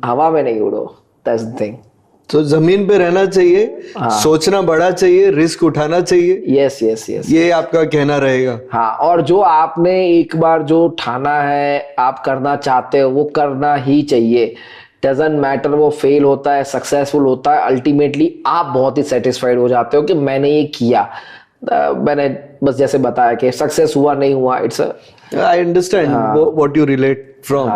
B: हवा में नहीं उड़ो, दैट्स द थिंग।
A: तो जमीन पे रहना चाहिए, सोचना बड़ा चाहिए, रिस्क उठाना चाहिए।
B: यस यस यस,
A: ये आपका कहना रहेगा।
B: हाँ। और जो आपने एक बार जो ठाना है आप करना चाहते हो वो करना ही चाहिए। डजंट मैटर वो फेल होता है सक्सेसफुल होता है, अल्टीमेटली आप बहुत ही सेटिस्फाइड हो जाते हो कि मैंने ये किया। मैंने बस जैसे बताया कि सक्सेस हुआ नहीं हुआ, it's
A: I understand what you relate from.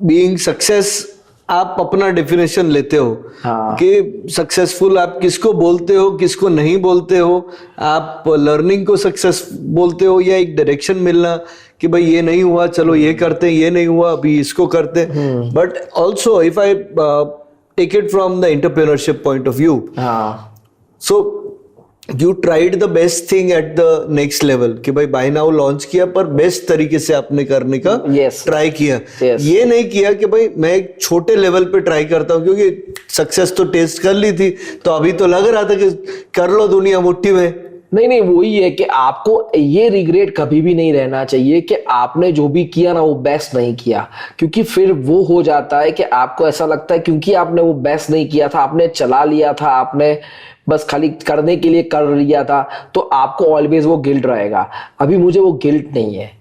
A: Being success आप अपना डेफिनेशन लेते हो कि सक्सेसफुल आप किसको बोलते हो, किसको नहीं बोलते हो। आप लर्निंग को सक्सेस बोलते हो, या एक डायरेक्शन मिलना कि भाई ये नहीं हुआ चलो ये करते हैं, ये नहीं हुआ अभी इसको करते हैं। But also if I take it from the entrepreneurship point of view, so you tried the best thing at the next level कि भाई बाय नाउ लॉन्च किया पर बेस्ट तरीके से आपने करने का ट्राई किया। ये नहीं किया कि भाई मैं एक छोटे लेवल पे ट्राई करता हूँ क्योंकि सक्सेस तो टेस्ट कर ली थी तो अभी तो लग रहा था कि कर लो दुनिया मुट्ठी में।
B: नहीं, वही है कि आपको ये रिग्रेट कभी भी नहीं रहना चाहिए कि आपने जो भी किया ना वो बेस्ट नहीं किया, क्योंकि फिर वो हो जाता है कि आपको ऐसा लगता है क्योंकि आपने वो बेस्ट नहीं किया था, आपने चला लिया था, आपने बस खाली करने के लिए कर लिया था, तो आपको ऑलवेज वो गिल्ट रहेगा। अभी मुझे वो गिल्ट नहीं है।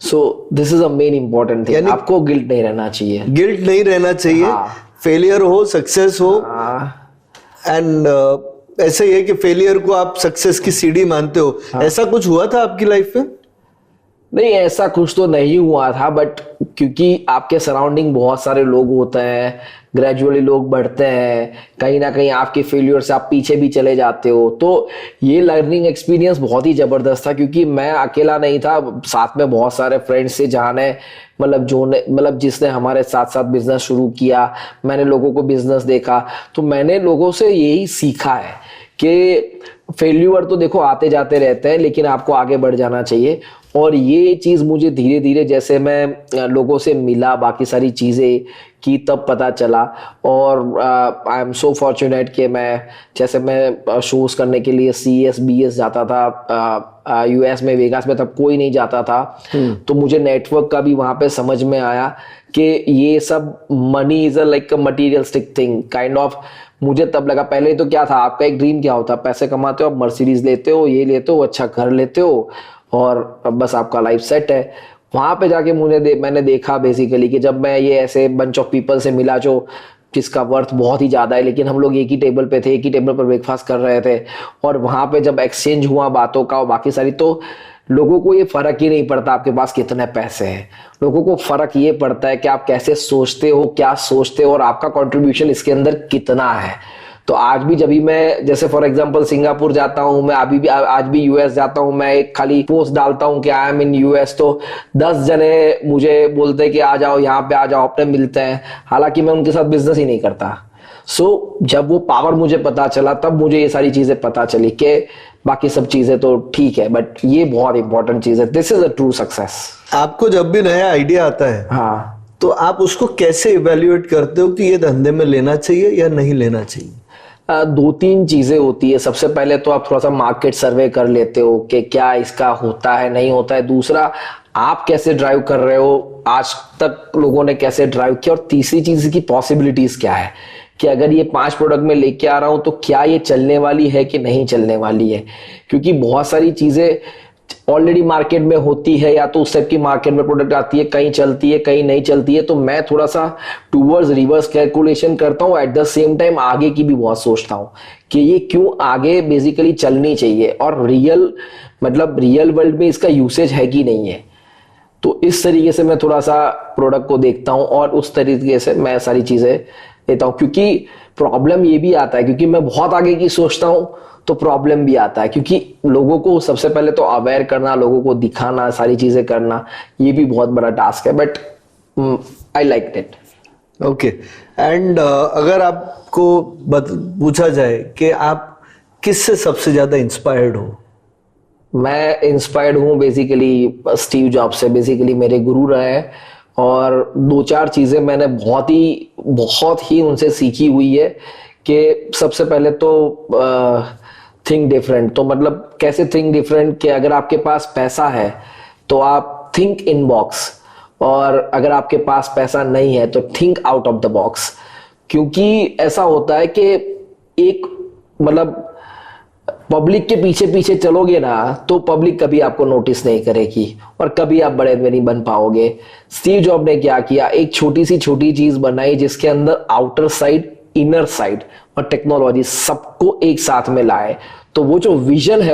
B: So this is a main important thing, आपको गिल्ट नहीं रहना चाहिए।
A: गिल्ट नहीं रहना चाहिए। फेलियर हो सक्सेस हो, एंड ऐसा ही है कि फेलियर को आप सक्सेस की सीढ़ी मानते हो। ऐसा कुछ हुआ था आपकी लाइफ में?
B: नहीं, ऐसा कुछ तो नहीं हुआ था, बट क्योंकि आपके सराउंडिंग बहुत सारे लोग होते हैं, ग्रेजुअली लोग बढ़ते हैं, कहीं ना कहीं आपके फेलियर से आप पीछे भी चले जाते हो। तो ये लर्निंग एक्सपीरियंस बहुत ही ज़बरदस्त था, क्योंकि मैं अकेला नहीं था, साथ में बहुत सारे फ्रेंड्स से जाने मतलब जिसने हमारे साथ साथ बिजनेस शुरू किया, मैंने लोगों को बिजनेस देखा, तो मैंने लोगों से यही सीखा है कि फेल्यूर तो देखो आते जाते रहते हैं, लेकिन आपको आगे बढ़ जाना चाहिए। और ये चीज़ मुझे धीरे धीरे जैसे मैं लोगों से मिला, बाकी सारी चीज़ें की, तब पता चला। और आई एम सो फॉर्चुनेट कि मैं शोज़ करने के लिए CES BS जाता था US में, वेगास में, तब कोई नहीं जाता था। तो मुझे नेटवर्क का भी वहाँ पे समझ में आया कि ये सब money is like a materialistic thing kind of. मुझे तब लगा, पहले तो क्या था, आपका एक ड्रीम क्या होता, पैसे कमाते हो, आप मर्सिडीज लेते हो, ये लेते हो, अच्छा घर लेते हो, और बस आपका लाइफ सेट है। वहां पे जाके मैंने देखा बेसिकली कि जब मैं ये ऐसे बंच ऑफ पीपल से मिला जो जिसका वर्थ बहुत ही ज़्यादा है, लेकिन हम लोग एक ही टेबल पे थे, एक ही टेबल पर ब्रेकफास्ट कर रहे थे, और वहां पे जब एक्सचेंज हुआ बातों का और बाकी सारी, तो लोगों को ये फर्क ही नहीं पड़ता आपके पास कितने पैसे हैं। लोगों को फर्क ये पड़ता है कि आप कैसे सोचते हो, क्या सोचते हो, और आपका कंट्रीब्यूशन इसके अंदर कितना है। तो आज भी जब भी मैं जैसे फॉर एग्जांपल सिंगापुर जाता हूँ, मैं अभी भी आज भी US जाता हूँ, मैं एक खाली पोस्ट डालता हूँ कि आई एम इन US, तो 10 जने मुझे बोलते हैं कि आ जाओ यहाँ पे, आ जाओ, अपने मिलते हैं, हालांकि मैं उनके साथ बिजनेस ही नहीं करता। सो जब वो पावर मुझे पता चला, तब मुझे ये सारी चीजें पता चली कि बाकी सब चीजें तो ठीक है, बट ये बहुत इंपॉर्टेंट चीज है। This is a true success.
A: आपको जब भी नया आइडिया आता है,
B: हाँ,
A: तो आप उसको कैसे इवेल्युएट करते हो कि ये धंधे में लेना चाहिए या नहीं लेना चाहिए?
B: 2-3 चीजें होती है। सबसे पहले तो आप थोड़ा सा मार्केट सर्वे कर लेते हो कि क्या इसका होता है, नहीं होता है। दूसरा, आप कैसे ड्राइव कर रहे हो, आज तक लोगों ने कैसे ड्राइव किया। और तीसरी चीज की पॉसिबिलिटीज क्या है, कि अगर ये 5 प्रोडक्ट में लेके आ रहा हूं तो क्या ये चलने वाली है कि नहीं चलने वाली है। क्योंकि बहुत सारी चीजें ऑलरेडी मार्केट में होती है, या तो उस टाइप की मार्केट में प्रोडक्ट आती है, कहीं चलती है, कहीं नहीं चलती है। तो मैं थोड़ा सा टूवर्ड्स रिवर्स कैलकुलेशन करता हूँ। एट द सेम टाइम आगे की भी बहुत सोचता हूँ कि ये क्यों आगे बेसिकली चलनी चाहिए, और रियल वर्ल्ड में इसका यूसेज है कि नहीं है। तो इस तरीके से मैं थोड़ा सा प्रोडक्ट को देखता हूँ, और उस तरीके से मैं सारी चीजें लेता हूँ। क्योंकि प्रॉब्लम ये भी आता है, क्योंकि मैं बहुत आगे की सोचता हूँ, तो प्रॉब्लम भी आता है। क्योंकि लोगों को सबसे पहले तो अवेयर करना, लोगों को दिखाना, सारी चीजें करना, ये भी बहुत बड़ा टास्क है। But I like it.
A: Okay. And अगर आपको पूछा जाए कि आप किससे सबसे ज्यादा इंस्पायर्ड हो?
B: मैं इंस्पायर्ड हूँ बेसिकली स्टीव जॉब से। बेसिकली मेरे गुरु रहे हैं, और 2-4 चीजें मैंने बहुत ही उनसे सीखी हुई है। कि सबसे पहले तो थिंक डिफरेंट। तो मतलब कैसे थिंक डिफरेंट, कि अगर आपके पास पैसा है तो आप थिंक इन बॉक्स, और अगर आपके पास पैसा नहीं है तो think out of the box. क्योंकि ऐसा होता है कि एक मतलब पब्लिक के पीछे पीछे चलोगे ना, तो पब्लिक कभी आपको नोटिस नहीं करेगी, और कभी आप बड़े नहीं बन पाओगे। स्टीव जॉब ने क्या किया, एक छोटी चीज बनाई जिसके अंदर आउटर साइड, इनर साइड और टेक्नोलॉजी सबको एक साथ में लाए। तो वो जो विजन है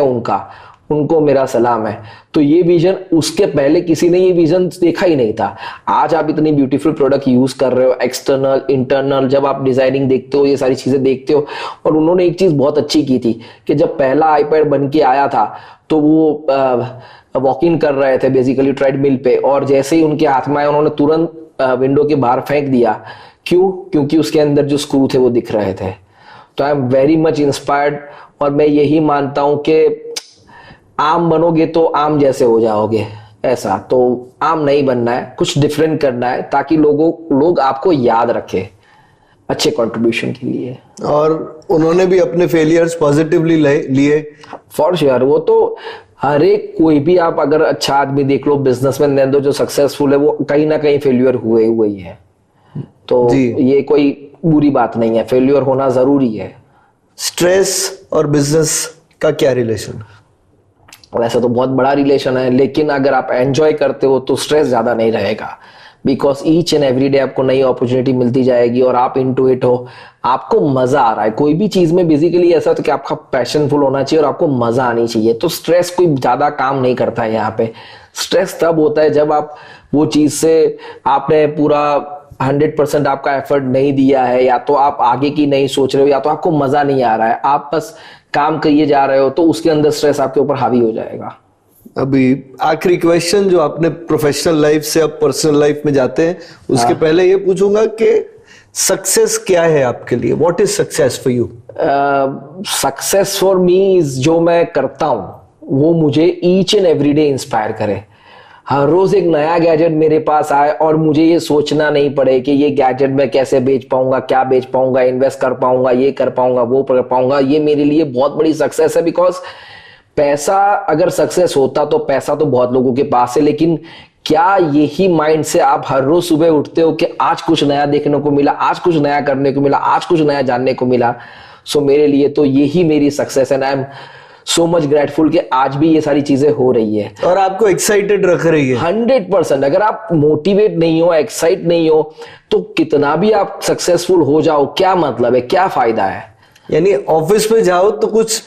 B: उनको मेरा सलाम है। तो ये विजन, उसके पहले किसी ने ये विजन देखा ही नहीं था। आज आप इतनी ब्यूटीफुल प्रोडक्ट यूज कर रहे हो, एक्सटर्नल इंटरनल, जब आप डिजाइनिंग देखते हो, ये सारी चीजें देखते हो। और उन्होंने एक चीज बहुत अच्छी की थी कि जब पहला आईपैड बन के आया था, तो वो वॉक इन कर रहे थे बेसिकली ट्रेडमिल पे, और जैसे ही उनके हाथ में आया, उन्होंने तुरंत विंडो के बाहर फेंक दिया। क्यों? क्योंकि उसके अंदर जो स्क्रू थे वो दिख रहे थे। तो I am very much inspired, और मैं यही मानता हूं कि आम बनोगे तो आम जैसे हो जाओगे। ऐसा तो आम नहीं बनना है, कुछ डिफरेंट करना है, ताकि लोग आपको याद रखें अच्छे कंट्रीब्यूशन के लिए।
A: और उन्होंने भी अपने फेलियर्स पॉजिटिवली लिए।
B: For sure. वो तो हर एक, कोई भी आप अगर अच्छा आदमी देख लो, बिजनेसमैन देख लो जो सक्सेसफुल है, वो कहीं ना कहीं फेल्यूर हुए ही है। तो ये कोई बुरी बात नहीं है, फेल्यूर होना जरूरी है।
A: स्ट्रेस और बिजनेस का क्या रिलेशन?
B: वैसे तो बहुत बड़ा रिलेशन है, लेकिन अगर आप एंजॉय करते हो तो स्ट्रेस ज्यादा नहीं रहेगा। Because each and every day आपको नई अपॉर्चुनिटी मिलती जाएगी, और आप इनटू इट हो, आपको मजा आ रहा है। कोई भी चीज में बेसिकली ऐसा होता है कि आपका पैशनफुल होना चाहिए और आपको मजा आनी चाहिए। तो स्ट्रेस कोई ज्यादा काम नहीं करता है यहाँ पे। स्ट्रेस तब होता है जब आप वो चीज से आपने पूरा 100% आपका एफर्ट नहीं दिया है, या तो आप आगे की नहीं सोच रहे हो, या तो आपको मजा नहीं आ रहा है, आप बस काम करिए जा रहे हो, तो उसके अंदर स्ट्रेस आपके ऊपर हावी हो जाएगा।
A: अभी आखिरी क्वेश्चन, जो आपने प्रोफेशनल लाइफ से अब पर्सनल लाइफ में जाते हैं, उसके पहले ये पूछूंगा कि सक्सेस क्या है आपके लिए? What is success for you?
B: Success for me is, जो मैं करता हूं वो मुझे each and every day inspire करे। हर रोज एक नया गैजेट मेरे पास आए और मुझे ये सोचना नहीं पड़े कि ये गैजेट मैं कैसे बेच पाऊंगा, क्या बेच पाऊंगा, इन्वेस्ट कर पाऊंगा, ये कर पाऊंगा, वो कर पाऊंगा, ये मेरे लिए बहुत बड़ी सक्सेस है। बिकॉज पैसा अगर सक्सेस होता तो पैसा तो बहुत लोगों के पास है, लेकिन क्या यही माइंड से आप हर रोज सुबह उठते हो कि आज कुछ नया देखने को मिला, आज कुछ नया करने को मिला, आज कुछ नया जानने को मिला। सो मेरे लिए तो यही मेरी सक्सेस है। I am so much grateful कि आज भी ये सारी चीजें हो रही है
A: और आपको एक्साइटेड रख रही है।
B: 100%। अगर आप मोटिवेट नहीं हो, एक्साइट नहीं हो, तो कितना भी आप सक्सेसफुल हो जाओ, क्या मतलब है, क्या फायदा है।
A: यानी ऑफिस पे जाओ तो कुछ,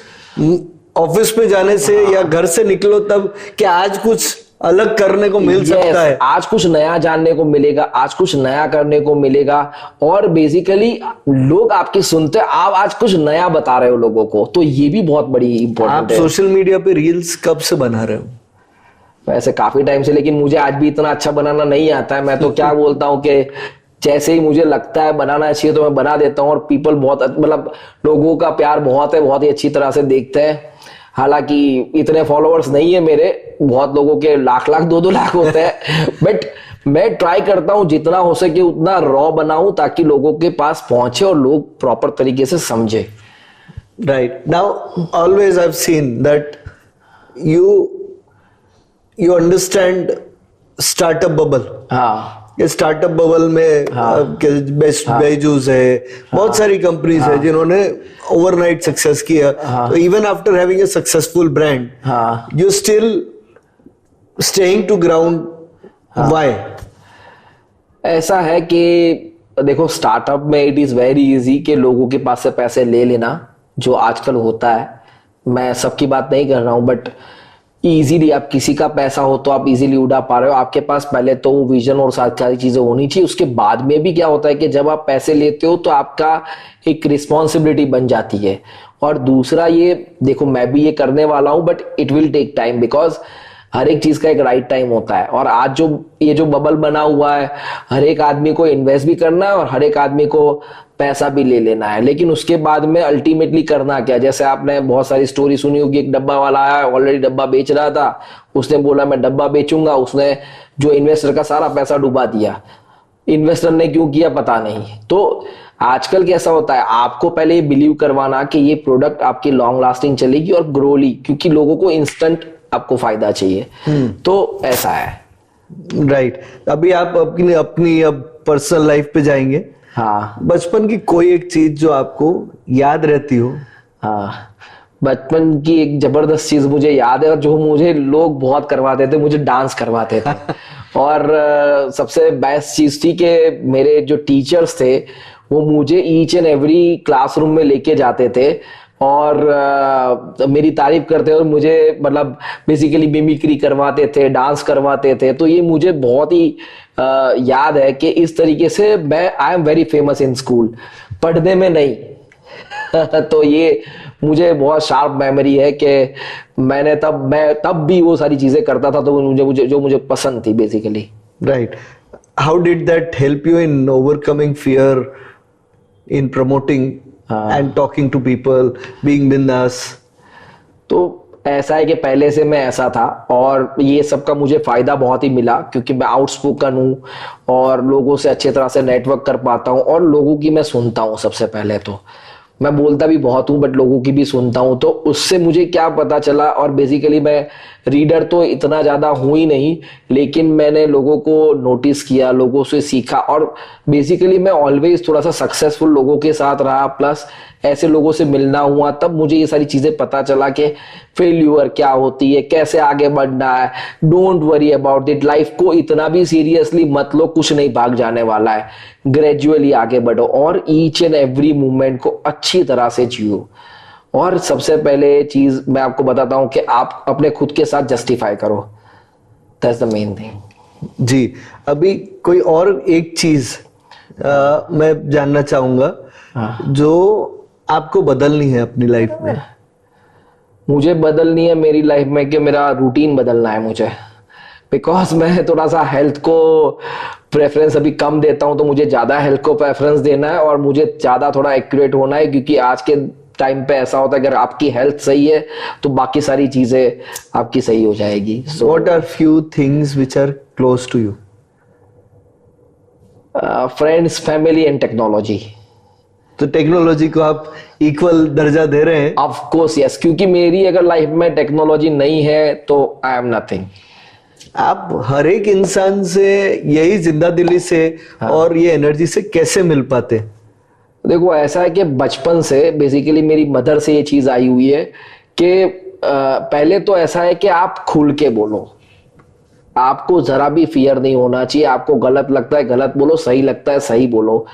A: ऑफिस पे जाने से या घर से निकलो तब कि आज कुछ अलग करने को मिल सकता है,
B: आज कुछ नया जानने को मिलेगा, आज कुछ नया करने को मिलेगा। और बेसिकली लोग आपकी सुनते हैं, आप आज कुछ नया बता रहे हो लोगों को, तो ये भी बहुत बड़ी इंपॉर्टेंट है।
A: आप सोशल मीडिया पे रील्स कब से बना रहे हो?
B: वैसे काफी टाइम से, लेकिन मुझे आज भी इतना अच्छा बनाना नहीं आता है। मैं तो क्या बोलता हूँ कि जैसे ही मुझे लगता है बनाना चाहिए तो मैं बना देता हूँ, और पीपल बहुत, मतलब लोगों का प्यार बहुत है, बहुत ही अच्छी तरह से देखते हैं। हालांकि इतने फॉलोअर्स नहीं है मेरे, बहुत लोगों के लाख लाख 2-2 लाख होते हैं, बट मैं ट्राई करता हूं जितना हो सके उतना रॉ बनाऊं ताकि लोगों के पास पहुंचे और लोग प्रॉपर तरीके से समझे।
A: Right. Now, always I've seen that you understand startup bubble.
B: हाँ,
A: ये स्टार्टअप बबल में बेस्ट बेजूस है, बहुत सारी कंपनीज है जिन्होंने ओवरनाइट सक्सेस किया। तो even after having a successful brand, you still staying to ground. Why?
B: ऐसा है कि देखो, स्टार्टअप में इट इज वेरी इजी कि लोगों के पास से पैसे ले लेना, जो आजकल होता है। मैं सबकी बात नहीं कर रहा हूं, बट इजीली आप किसी का पैसा हो तो आप इजीली उड़ा पा रहे हो। आपके पास पहले तो वो विजन और सारी चीजें होनी चाहिए। उसके बाद में भी क्या होता है कि जब आप पैसे लेते हो तो आपका एक रिस्पॉन्सिबिलिटी बन जाती है। और दूसरा ये देखो, मैं भी ये करने वाला हूं, but it will take time, because हर एक चीज का एक राइट टाइम होता है। और आज जो ये जो बबल बना हुआ है, हर एक आदमी को इन्वेस्ट भी करना है और हर एक आदमी को पैसा भी ले लेना है, लेकिन उसके बाद में अल्टीमेटली करना क्या। जैसे आपने बहुत सारी स्टोरी सुनी होगी, एक डब्बा वाला आया, ऑलरेडी डब्बा बेच रहा था, उसने बोला मैं डब्बा बेचूंगा, उसने जो इन्वेस्टर का सारा पैसा डुबा दिया। इन्वेस्टर ने क्यों किया पता नहीं। तो आजकल कैसा होता है, आपको पहले ये बिलीव करवाना कि ये प्रोडक्ट आपकी लॉन्ग लास्टिंग चलेगी और ग्रोली, क्योंकि लोगों को इंस्टेंट आपको फायदा चाहिए। तो ऐसा है।
A: राइट। अभी आप अपनी अब पर्सनल लाइफ पे जाएंगे।
B: हाँ,
A: बचपन की कोई एक चीज जो आपको याद रहती हो?
B: हाँ, बचपन की एक जबरदस्त चीज मुझे याद है, और जो मुझे लोग बहुत करवाते थे, मुझे डांस करवाते थे। और सबसे बेस्ट चीज थी कि मेरे जो टीचर्स थे वो मुझे ईच एंड एवरी क्लासरूम में लेके जाते थे और मेरी तारीफ करते और मुझे मतलब बेसिकली मिमिक्री करवाते थे, डांस करवाते थे। तो ये मुझे बहुत ही याद है कि इस तरीके से I am very famous in school, पढ़ने में नहीं। तो ये मुझे बहुत शार्प मेमोरी है कि मैं तब भी वो सारी चीजें करता था तो मुझे पसंद थी basically.
A: Right. How did that help you in overcoming fear, in promoting and talking to people, being बिंदास?
B: तो ऐसा है कि पहले से मैं ऐसा था और ये सब का मुझे फायदा बहुत ही मिला, क्योंकि मैं आउटस्पोकन हूँ और लोगों से अच्छे तरह से नेटवर्क कर पाता हूँ और लोगों की मैं सुनता हूँ। सबसे पहले तो मैं बोलता भी बहुत हूँ बट लोगों की भी सुनता हूँ। तो उससे मुझे क्या पता चला, और बेसिकली मैं रीडर तो इतना ज्यादा हूँ ही नहीं, लेकिन मैंने लोगों को नोटिस किया, लोगों से सीखा, और बेसिकली मैं ऑलवेज थोड़ा सा सक्सेसफुल लोगों के साथ रहा, प्लस ऐसे लोगों से मिलना हुआ, तब मुझे ये सारी चीजें पता चला कि फेल्यूर क्या होती है, कैसे आगे बढ़ना है। Don't worry about it, life को इतना भी सीरियसली मत लो, कुछ नहीं भाग जाने वाला है, ग्रेजुअली आगे बढ़ो और ईच एंड एवरी मूवमेंट को अच्छी तरह से जियो। और सबसे पहले चीज मैं आपको बताता हूं कि आप अपने खुद के साथ जस्टिफाई करो, दैट्स द मेन थिंग।
A: जी, अभी कोई और एक चीज मैं जानना चाहूंगा जो आपको बदलनी है अपनी लाइफ में।
B: मुझे बदलनी है मेरी लाइफ में कि मेरा रूटीन बदलना है मुझे, बिकॉज मैं थोड़ा सा हेल्थ को प्रेफरेंस अभी कम देता हूं, तो मुझे ज्यादा हेल्थ को प्रेफरेंस देना है और मुझे ज्यादा थोड़ा एक्यूरेट होना है, क्योंकि आज के टाइम पे ऐसा होता है अगर आपकी हेल्थ सही है तो बाकी सारी चीजें आपकी सही हो जाएगी. So
A: What are few things which are close to you?
B: Friends, family and technology.
A: तो टेक्नोलॉजी को आप इक्वल दर्जा दे रहे हैं.
B: ऑफ कोर्स यस, क्योंकि मेरी अगर लाइफ में टेक्नोलॉजी नहीं है तो आई एम नथिंग.
A: आप हर एक इंसान से यही जिंदा दिली से और ये एनर्जी से कैसे मिल पाते?
B: देखो ऐसा है कि बचपन से बेसिकली मेरी मदर से ये चीज आई हुई है कि पहले तो ऐसा है कि आप खुल के बोलो, आपको जरा भी फियर नहीं होना चाहिए. आपको गलत लगता है गलत बोलो, सही लगता है सही बोलो,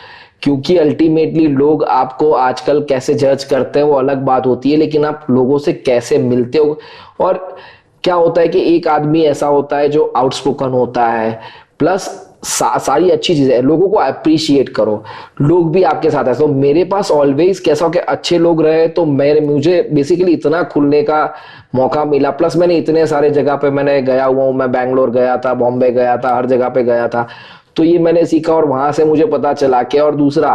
B: क्योंकि अल्टीमेटली लोग आपको आजकल कैसे जज करते हैं वो अलग बात होती है, लेकिन आप लोगों से कैसे मिलते हो. और क्या होता है कि एक आदमी ऐसा होता है जो आउटस्पोकन होता है, प्लस सारी अच्छी चीजें, लोगों को अप्रिशिएट करो, लोग भी आपके साथ है. तो मेरे पास ऑलवेज कैसा हो कि अच्छे लोग रहे, तो मुझे बेसिकली इतना खुलने का मौका मिला. प्लस मैंने इतने सारे जगह पे मैंने गया हुआ हूँ, मैं बैंगलोर गया था, बॉम्बे गया था, हर जगह पे गया था, तो ये मैंने सीखा और वहां से मुझे पता चला कि, और दूसरा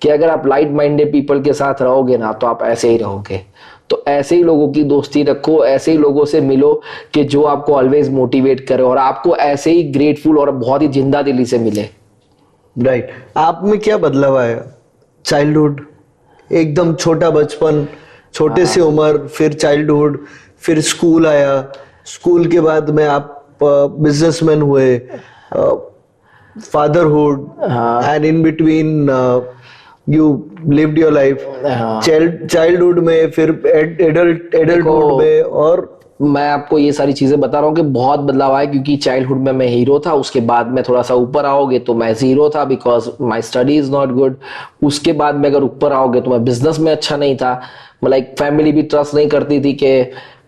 B: कि अगर आप लाइट माइंडेड पीपल के साथ रहोगे ना तो आप ऐसे ही रहोगे. तो ऐसे ही लोगों की दोस्ती रखो, ऐसे ही लोगों से मिलो कि जो आपको ऑलवेज मोटिवेट करे और आपको ऐसे ही ग्रेटफुल और बहुत ही जिंदा दिली से मिले.
A: राइट. आप में क्या बदलाव आया? चाइल्डहुड, एकदम छोटा बचपन, छोटे से उम्र, फिर चाइल्डहुड, फिर स्कूल आया, स्कूल के बाद में आप बिजनेसमैन हुए, fatherhood, and in between you lived your life. childhood में, फिर adulthood में, और
B: मैं आपको ये सारी चीजें बता रहा हूँ कि बहुत बदलाव आया, क्योंकि चाइल्डहुड में मैं हीरो था, उसके बाद में थोड़ा सा ऊपर आओगे तो मैं जीरो था because my study is not good. उसके बाद में अगर ऊपर आओगे तो मैं बिजनेस में अच्छा नहीं था, लाइक फैमिली भी ट्रस्ट नहीं करती थी कि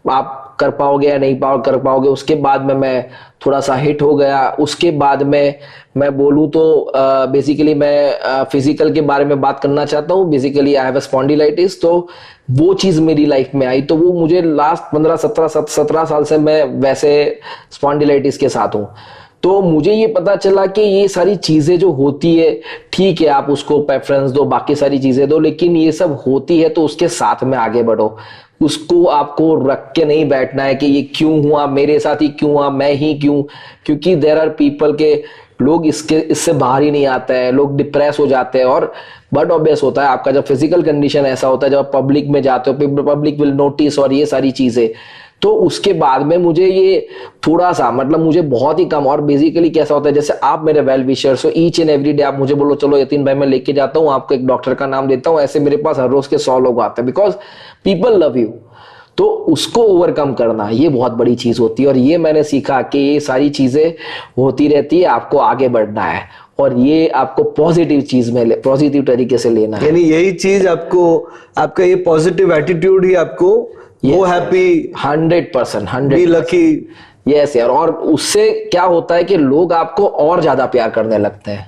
B: आप कर पाओगे या नहीं कर पाओगे. उसके बाद में मैं थोड़ा सा हिट हो गया. उसके बाद में मैं बोलूँ तो बेसिकली मैं फिजिकल के बारे में बात करना चाहता हूँ. Basically I have a spondylitis, तो वो चीज मेरी लाइफ में आई, तो वो मुझे लास्ट 15-17 साल से मैं वैसे स्पॉन्डिलाइटिस के साथ हूँ. तो मुझे ये पता चला कि ये सारी चीजें जो होती है, ठीक है आप उसको प्रेफरेंस दो, बाकी सारी चीजें दो, लेकिन ये सब होती है तो उसके साथ में आगे बढ़ो. उसको आपको रख के नहीं बैठना है कि ये क्यों हुआ, मेरे साथ ही क्यों हुआ, मैं ही क्यों, क्योंकि देयर आर पीपल के लोग इससे बाहर ही नहीं आते हैं, लोग डिप्रेस हो जाते हैं. और बट ऑब्वियस होता है आपका जब फिजिकल कंडीशन ऐसा होता है, जब आप पब्लिक में जाते हो, पब्लिक विल नोटिस और ये सारी चीजें. तो उसके बाद में मुझे ये थोड़ा सा मुझे बहुत ही कम, और बेसिकली कैसा होता है जैसे आप मेरे वेल विशर्स हो, ईच एंड एवरी डे आप मुझे बोलो चलो यतीन भाई मैं लेके जाता हूँ, आपको एक डॉक्टर का नाम देता हूँ, ऐसे मेरे पास हर रोज के 100 लोग आते हैं, बिकॉज पीपल लव यू. तो उसको ओवरकम करना ये बहुत बड़ी चीज होती है, और ये मैंने सीखा कि ये सारी चीजें होती रहती है, आपको आगे बढ़ना है और ये आपको पॉजिटिव चीज में पॉजिटिव तरीके से लेना है.
A: यानी यही चीज आपको, आपका ये पॉजिटिव एटीट्यूड ही आपको वो हैप्पी
B: 100%
A: बी लकी.
B: यस यार, और उससे क्या होता है कि लोग आपको और ज्यादा प्यार करने लगते हैं.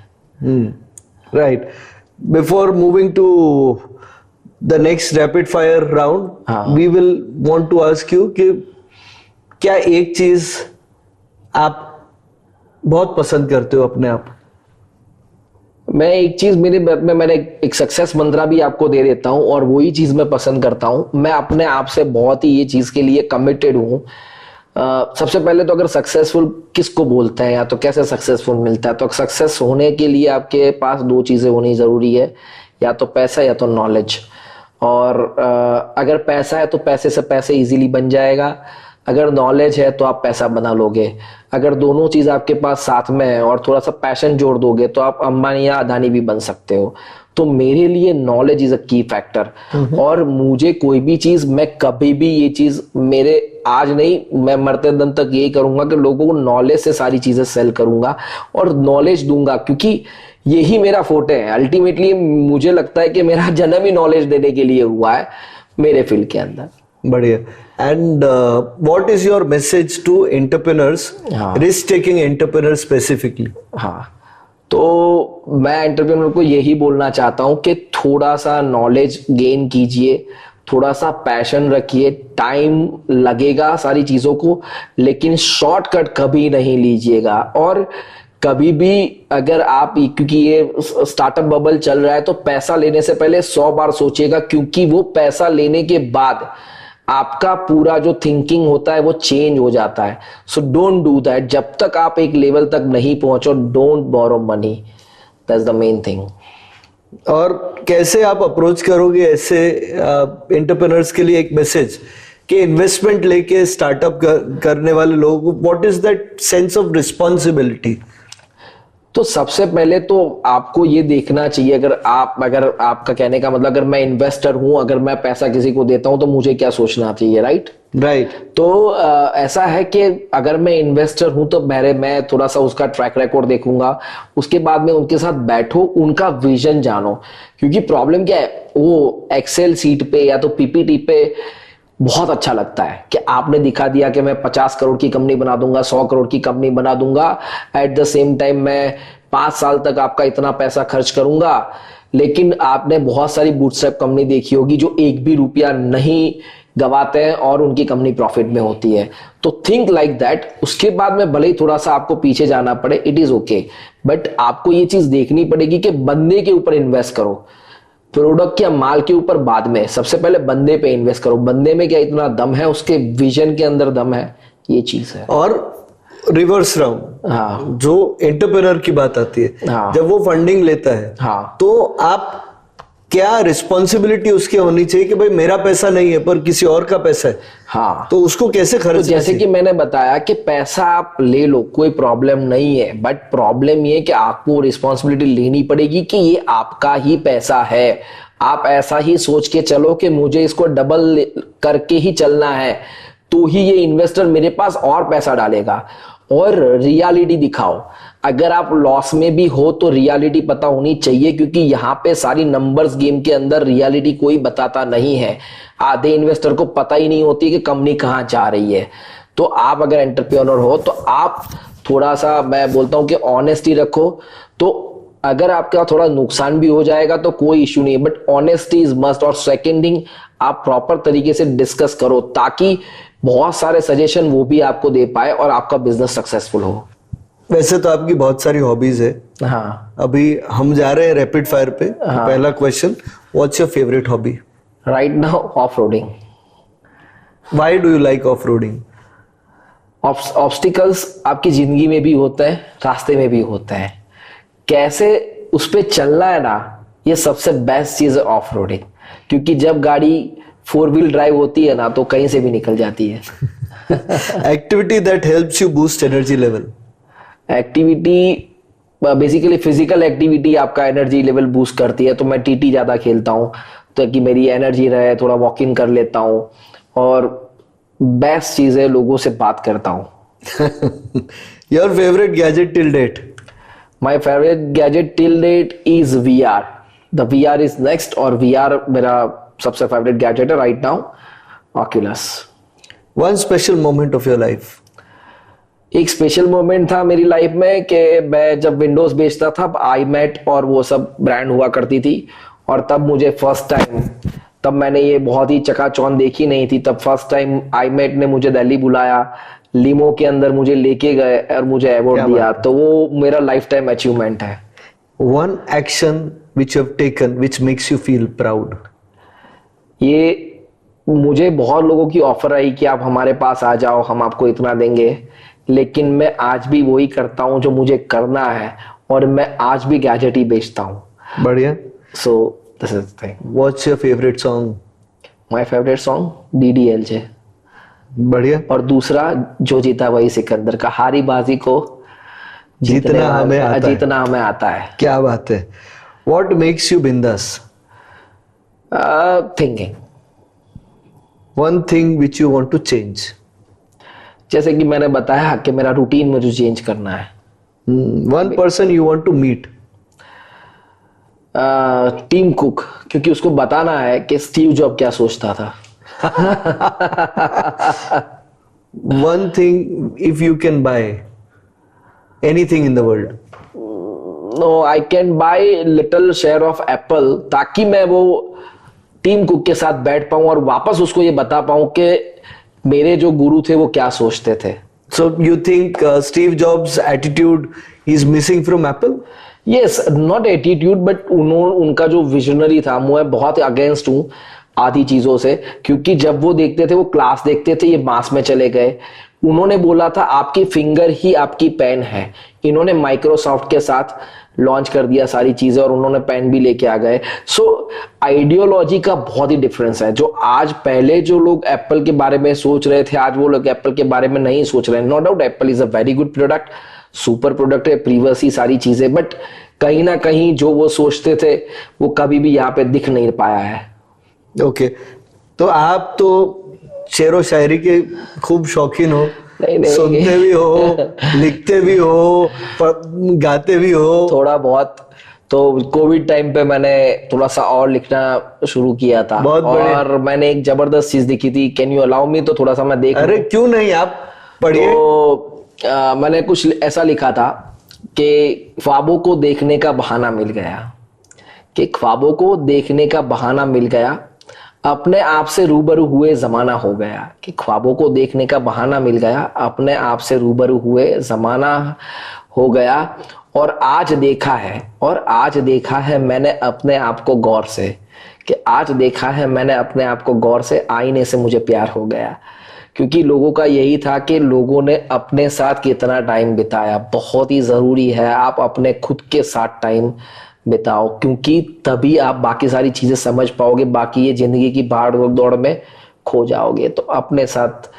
A: Right. Before moving to the next rapid fire round, we will want to ask you कि क्या एक चीज आप बहुत पसंद करते हो अपने आप?
B: मैं एक चीज मेरे में मैंने एक सक्सेस मंत्रा भी आपको दे देता हूं, और वही चीज मैं पसंद करता हूं. मैं अपने आप से बहुत ही ये चीज के लिए कमिटेड हूं. सबसे पहले तो अगर सक्सेसफुल किसको बोलते हैं या तो कैसे सक्सेसफुल मिलता है, तो सक्सेस होने के लिए आपके पास 2 चीजें होनी जरूरी है, या तो पैसा या तो नॉलेज. और अगर पैसा है तो पैसे से पैसे इजीली बन जाएगा, अगर नॉलेज है तो आप पैसा बना लोगे. अगर दोनों चीज आपके पास साथ में है और थोड़ा सा पैशन जोड़ दोगे तो आप अंबानी या अदानी भी बन सकते हो. तो मेरे लिए नॉलेज इज अ की फैक्टर. और मुझे कोई भी चीज, मैं कभी भी ये चीज मेरे आज नहीं, मैं मरते दम तक यही करूंगा कि लोगों को नॉलेज से सारी चीजें सेल करूंगा और नॉलेज दूंगा, क्योंकि यही मेरा फोटे है. अल्टीमेटली मुझे लगता है कि मेरा जन्म ही नॉलेज देने के लिए हुआ है मेरे फील्ड के अंदर.
A: बढ़िया. And what is your message to entrepreneurs, risk taking entrepreneurs specifically?
B: हाँ, तो मैं एंटरप्रेन्योर को यही बोलना चाहता हूँ कि थोड़ा सा नॉलेज गेन कीजिए, थोड़ा सा पैशन रखिए. टाइम लगेगा सारी चीजों को, लेकिन शॉर्टकट कभी नहीं लीजिएगा. और कभी भी अगर आप, क्योंकि ये स्टार्टअप बबल चल रहा है, तो पैसा लेने से पहले 100 बार सोचिएगा, क्योंकि वो पैसा लेने के बाद आपका पूरा जो थिंकिंग होता है वो चेंज हो जाता है. So don't do that. जब तक आप एक लेवल तक नहीं पहुंचो, don't borrow money. That's the main thing.
A: और कैसे आप अप्रोच करोगे ऐसे एंटरप्रेन्योर्स के लिए एक मैसेज कि इन्वेस्टमेंट लेके स्टार्टअप करने वाले लोगों को what is that sense of responsibility?
B: तो सबसे पहले तो आपको ये देखना चाहिए, अगर आपका कहने का मतलब, अगर मैं इन्वेस्टर हूं, अगर मैं पैसा किसी को देता हूं, तो मुझे क्या सोचना चाहिए, राइट? तो ऐसा है कि अगर मैं इन्वेस्टर हूं तो मैं थोड़ा सा उसका ट्रैक रिकॉर्ड देखूंगा, उसके बाद में उनके साथ बैठो, उनका विजन जानो. क्योंकि प्रॉब्लम क्या है, वो एक्सेल सीट पे या तो पीपीटी पे बहुत अच्छा लगता है कि आपने दिखा दिया कि मैं 50 करोड़ की कंपनी बना दूंगा, 100 करोड़ की कंपनी बना दूंगा, एट द सेम टाइम मैं 5 साल तक आपका इतना पैसा खर्च करूंगा. लेकिन आपने बहुत सारी बूटस्ट्रैप कंपनी देखी होगी जो एक भी रुपया नहीं गवाते हैं और उनकी कंपनी प्रॉफिट में होती है. तो थिंक लाइक दैट. उसके बाद में भले ही थोड़ा सा आपको पीछे जाना पड़े, इट इज ओके, बट आपको ये चीज देखनी पड़ेगी कि बंदे के ऊपर इन्वेस्ट करो, प्रोडक्ट या माल के ऊपर बाद में. सबसे पहले बंदे पे इन्वेस्ट करो, बंदे में क्या इतना दम है, उसके विजन के अंदर दम है, ये चीज है.
A: और रिवर्स राउंड,
B: हाँ,
A: जो एंटरप्रेन्योर की बात आती है,
B: हाँ,
A: जब वो फंडिंग लेता है,
B: हाँ,
A: तो आप क्या रिस्पॉन्सिबिलिटी उसकी होनी चाहिए कि भाई मेरा पैसा नहीं है पर किसी और का पैसा है,
B: हाँ,
A: तो उसको कैसे
B: तो
A: खर्च?
B: जैसे कि मैंने बताया कि पैसा आप ले लो, कोई प्रॉब्लम नहीं है, बट प्रॉब्लम ये कि आपको रिस्पॉन्सिबिलिटी लेनी पड़ेगी कि ये आपका ही पैसा है. आप ऐसा ही सोच के चलो कि मुझे इसको डबल करके ही चलना है, तो ही ये इन्वेस्टर मेरे पास और पैसा डालेगा. और रियलिटी दिखाओ. अगर आप लॉस में भी हो तो रियलिटी पता होनी चाहिए, क्योंकि यहाँ पे सारी नंबर्स गेम के अंदर रियलिटी कोई बताता नहीं है. आधे इन्वेस्टर को पता ही नहीं होती कि कंपनी कहाँ जा रही है. तो आप अगर एंटरप्रेन्योर हो तो आप थोड़ा सा, मैं बोलता हूँ कि ऑनेस्टी रखो. तो अगर आपका थोड़ा नुकसान भी हो जाएगा तो कोई इश्यू नहीं है, बट ऑनेस्टी इज मस्ट. और सेकेंड थिंग, आप प्रॉपर तरीके से डिस्कस करो, ताकि बहुत सारे सजेशन वो भी आपको दे पाए और आपका बिजनेस सक्सेसफुल हो.
A: वैसे तो आपकी बहुत सारी हॉबीज है.
B: हाँ,
A: अभी हम जा रहे हैं रैपिड फायर पे.
B: हाँ.
A: पहला question, what's your favourite hobby?
B: Right now off roading.
A: Why do you like off roading?
B: Obstacles आपकी जिंदगी में भी होते हैं, रास्ते में भी होते हैं. कैसे उस पे चलना है ना, ये सबसे बेस्ट चीज है ऑफ रोडिंग. क्योंकि जब गाड़ी 4 व्हील ड्राइव होती है ना, तो कहीं से भी निकल जाती है.
A: Activity that helps you boost energy level?
B: Activity basically physical activity आपका एनर्जी लेवल बूस्ट करती है. तो मैं टीटी ज्यादा खेलता हूँ, तो कि मेरी एनर्जी रहे, थोड़ा वॉकिंग कर लेता हूँ, और बेस्ट चीज है लोगों से बात करता हूँ.
A: Your favourite gadget till date?
B: My favourite gadget till date is VR. The VR is next, और VR मेरा सबसे फेवरेट गैजेट है right now. Oculus.
A: One special moment of your life?
B: एक स्पेशल मोमेंट था मेरी लाइफ में कि मैं जब विंडोज बेचता था, iMac और वो सब ब्रांड हुआ करती थी, और तब मुझे फर्स्ट टाइम, तब मैंने ये बहुत ही चकाचौंध देखी नहीं थी, तब फर्स्ट टाइम iMac ने मुझे दिल्ली बुलाया, लिमो के अंदर मुझे लेके गए और मुझे अवार्ड दिया. तो वो मेरा लाइफ टाइम अचीवमेंट है.
A: One action which you have taken which makes you feel proud?
B: ये मुझे बहुत लोगों की ऑफर आई कि आप हमारे पास आ जाओ, हम आपको इतना देंगे, लेकिन मैं आज भी वही करता हूँ जो मुझे करना है, और मैं आज भी गैजेट ही बेचता हूँ.
A: बढ़िया.
B: So this is the thing.
A: What's your favourite song?
B: My favourite song DDLJ.
A: बढ़िया.
B: और दूसरा, जो जीता वही सिकंदर का, हारी बाजी को
A: जीतना हमें
B: आता है.
A: क्या बात है. व्हाट मेक्स यू बिंदास?
B: Thinking.
A: One thing which you want to change?
B: जैसे कि मैंने बताया कि मेरा रूटीन मुझे चेंज करना है.
A: One person you want to meet?
B: Tim Cook, क्योंकि उसको बताना है कि स्टीव जॉब क्या सोचता था.
A: One thing, if you can buy anything in the world?
B: No, I can buy little share of Apple, ताकि मैं वो टीम कुक के साथ बैठ पाऊं और वापस उसको ये बता पाऊं कि मेरे जो गुरु थे वो क्या सोचते थे.
A: So you think Steve Jobs' attitude is missing from Apple?
B: Yes, not attitude but उनका जो विजनरी था, मैं बहुत अगेंस्ट हूँ आधी चीजों से, क्योंकि जब वो देखते थे, वो क्लास देखते थे, ये मास में चले गए। उन्होंने बोला था आपकी फिंगर ही आपकी पेन है। इन्होंने माइक्रोसॉफ्ट के साथ लॉन्च कर दिया सारी चीजें और उन्होंने पेन भी लेके आ गए। सो आइडियोलॉजी का बहुत ही डिफरेंस है। जो आज पहले जो लोग एप्पल के बारे में सोच रहे थे, आज वो लोग एप्पल के बारे में नहीं सोच रहे हैं। No doubt Apple is a very good product, super product है, प्रीवियसली सारी चीजें, बट कहीं ना कहीं जो वो सोचते थे वो कभी भी यहाँ पे दिख नहीं पाया है।
A: ओके, तो आप तो शेर व शायरी के खूब शौकीन हो,
B: नहीं।
A: सुनते भी हो, लिखते भी हो, गाते भी हो।
B: थोड़ा बहुत। तो कोविड टाइम पे मैंने थोड़ा सा और लिखना शुरू किया था, और मैंने एक जबरदस्त चीज लिखी थी। Can you allow me? तो थोड़ा सा मैं देख।
A: अरे क्यों नहीं, आप पढ़िए।
B: तो मैंने कुछ ऐसा लिखा था कि ख्वाबों को देखने का बहाना मिल गया, कि ख्वाबों को देखने का बहाना मिल गया, अपने आप से रूबरू हुए जमाना हो गया। कि ख्वाबों को देखने का बहाना मिल गया, अपने आप से रूबरू हुए जमाना हो गया। और आज देखा है मैंने अपने आप को गौर से, कि आज देखा है मैंने अपने आप को गौर से, आईने से मुझे प्यार हो गया। क्योंकि लोगों का यही था कि लोगों ने अपने साथ कितना टाइम बिताया। बहुत ही जरूरी है आप अपने खुद के साथ टाइम बिताओ, क्योंकि तभी आप बाकी सारी चीजें समझ पाओगे। बाकी ये जिंदगी की भाड़ दौड़ में खो जाओगे। तो अपने साथ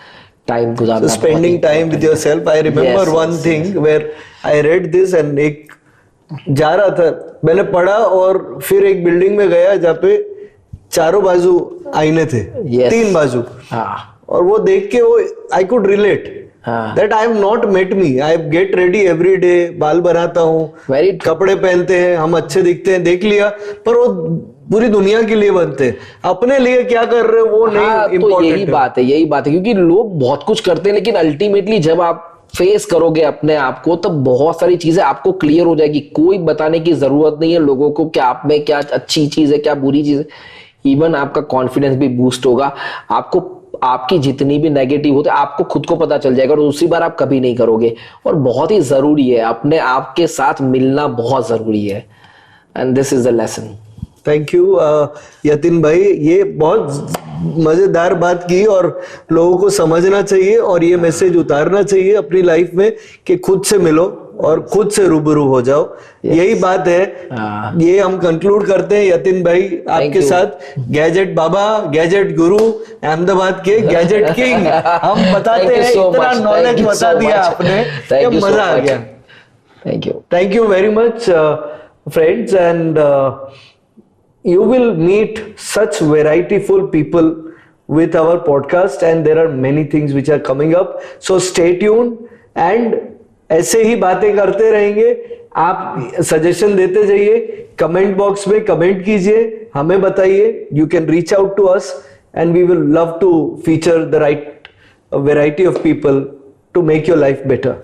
B: टाइम गुजारना,
A: spending time with yourself. I remember one thing where I read this, and एक जा रहा था, मैंने पढ़ा और फिर एक बिल्डिंग में गया जहाँ पे चारों बाजू आईने थे, 3 बाजू।
B: हाँ,
A: और वो देख के वो I could relate that I have not met me. I get ready every day, बाल बनाता हूँ, कपड़े पहनते हैं, हम अच्छे दिखते हैं, देख लिया, पर वो पूरी दुनिया के लिए बनते हैं, अपने लिए क्या कर रहे हो वो नहीं इम्पोर्टेंट।
B: तो यही बात है, क्योंकि लोग बहुत कुछ करते हैं, लेकिन अल्टीमेटली जब आप फेस करोगे अपने आप को, तब बहुत सारी चीजें आपको क्लियर हो जाएगी। कोई बताने की जरूरत नहीं है लोगों को कि आप में क्या अच्छी चीज है, क्या बुरी चीज है। इवन आपका कॉन्फिडेंस भी बूस्ट होगा। आपको आपकी जितनी भी नेगेटिव होते आपको खुद को पता चल जाएगा, और दूसरी बार आप कभी नहीं करोगे। और बहुत ही जरूरी है, अपने आप के साथ मिलना बहुत जरूरी है, and this is the lesson.
A: Thank you Yatin भाई, ये बहुत मजेदार बात की, और लोगों को समझना चाहिए और ये मैसेज उतारना चाहिए अपनी लाइफ में कि खुद से मिलो और खुद से रूबरू हो जाओ। यही बात है। ये हम कंक्लूड करते हैं यतिन भाई आपके साथ। गैजेट बाबा, गैजेट गुरु, अहमदाबाद के गैजेट किंग। हम बताते हैं, इतना नॉलेज बता दिया आपने, मजा आ गया। Thank you very much friends, and you will meet such varietyful people with our podcast, and there are many things which are coming up, so stay tuned, and ऐसे ही बातें करते रहेंगे। आप सजेशन देते जाइए, कमेंट बॉक्स में comment कीजिए, हमें बताइए। You can reach out to us and we will love to feature the right variety of people to make your life better.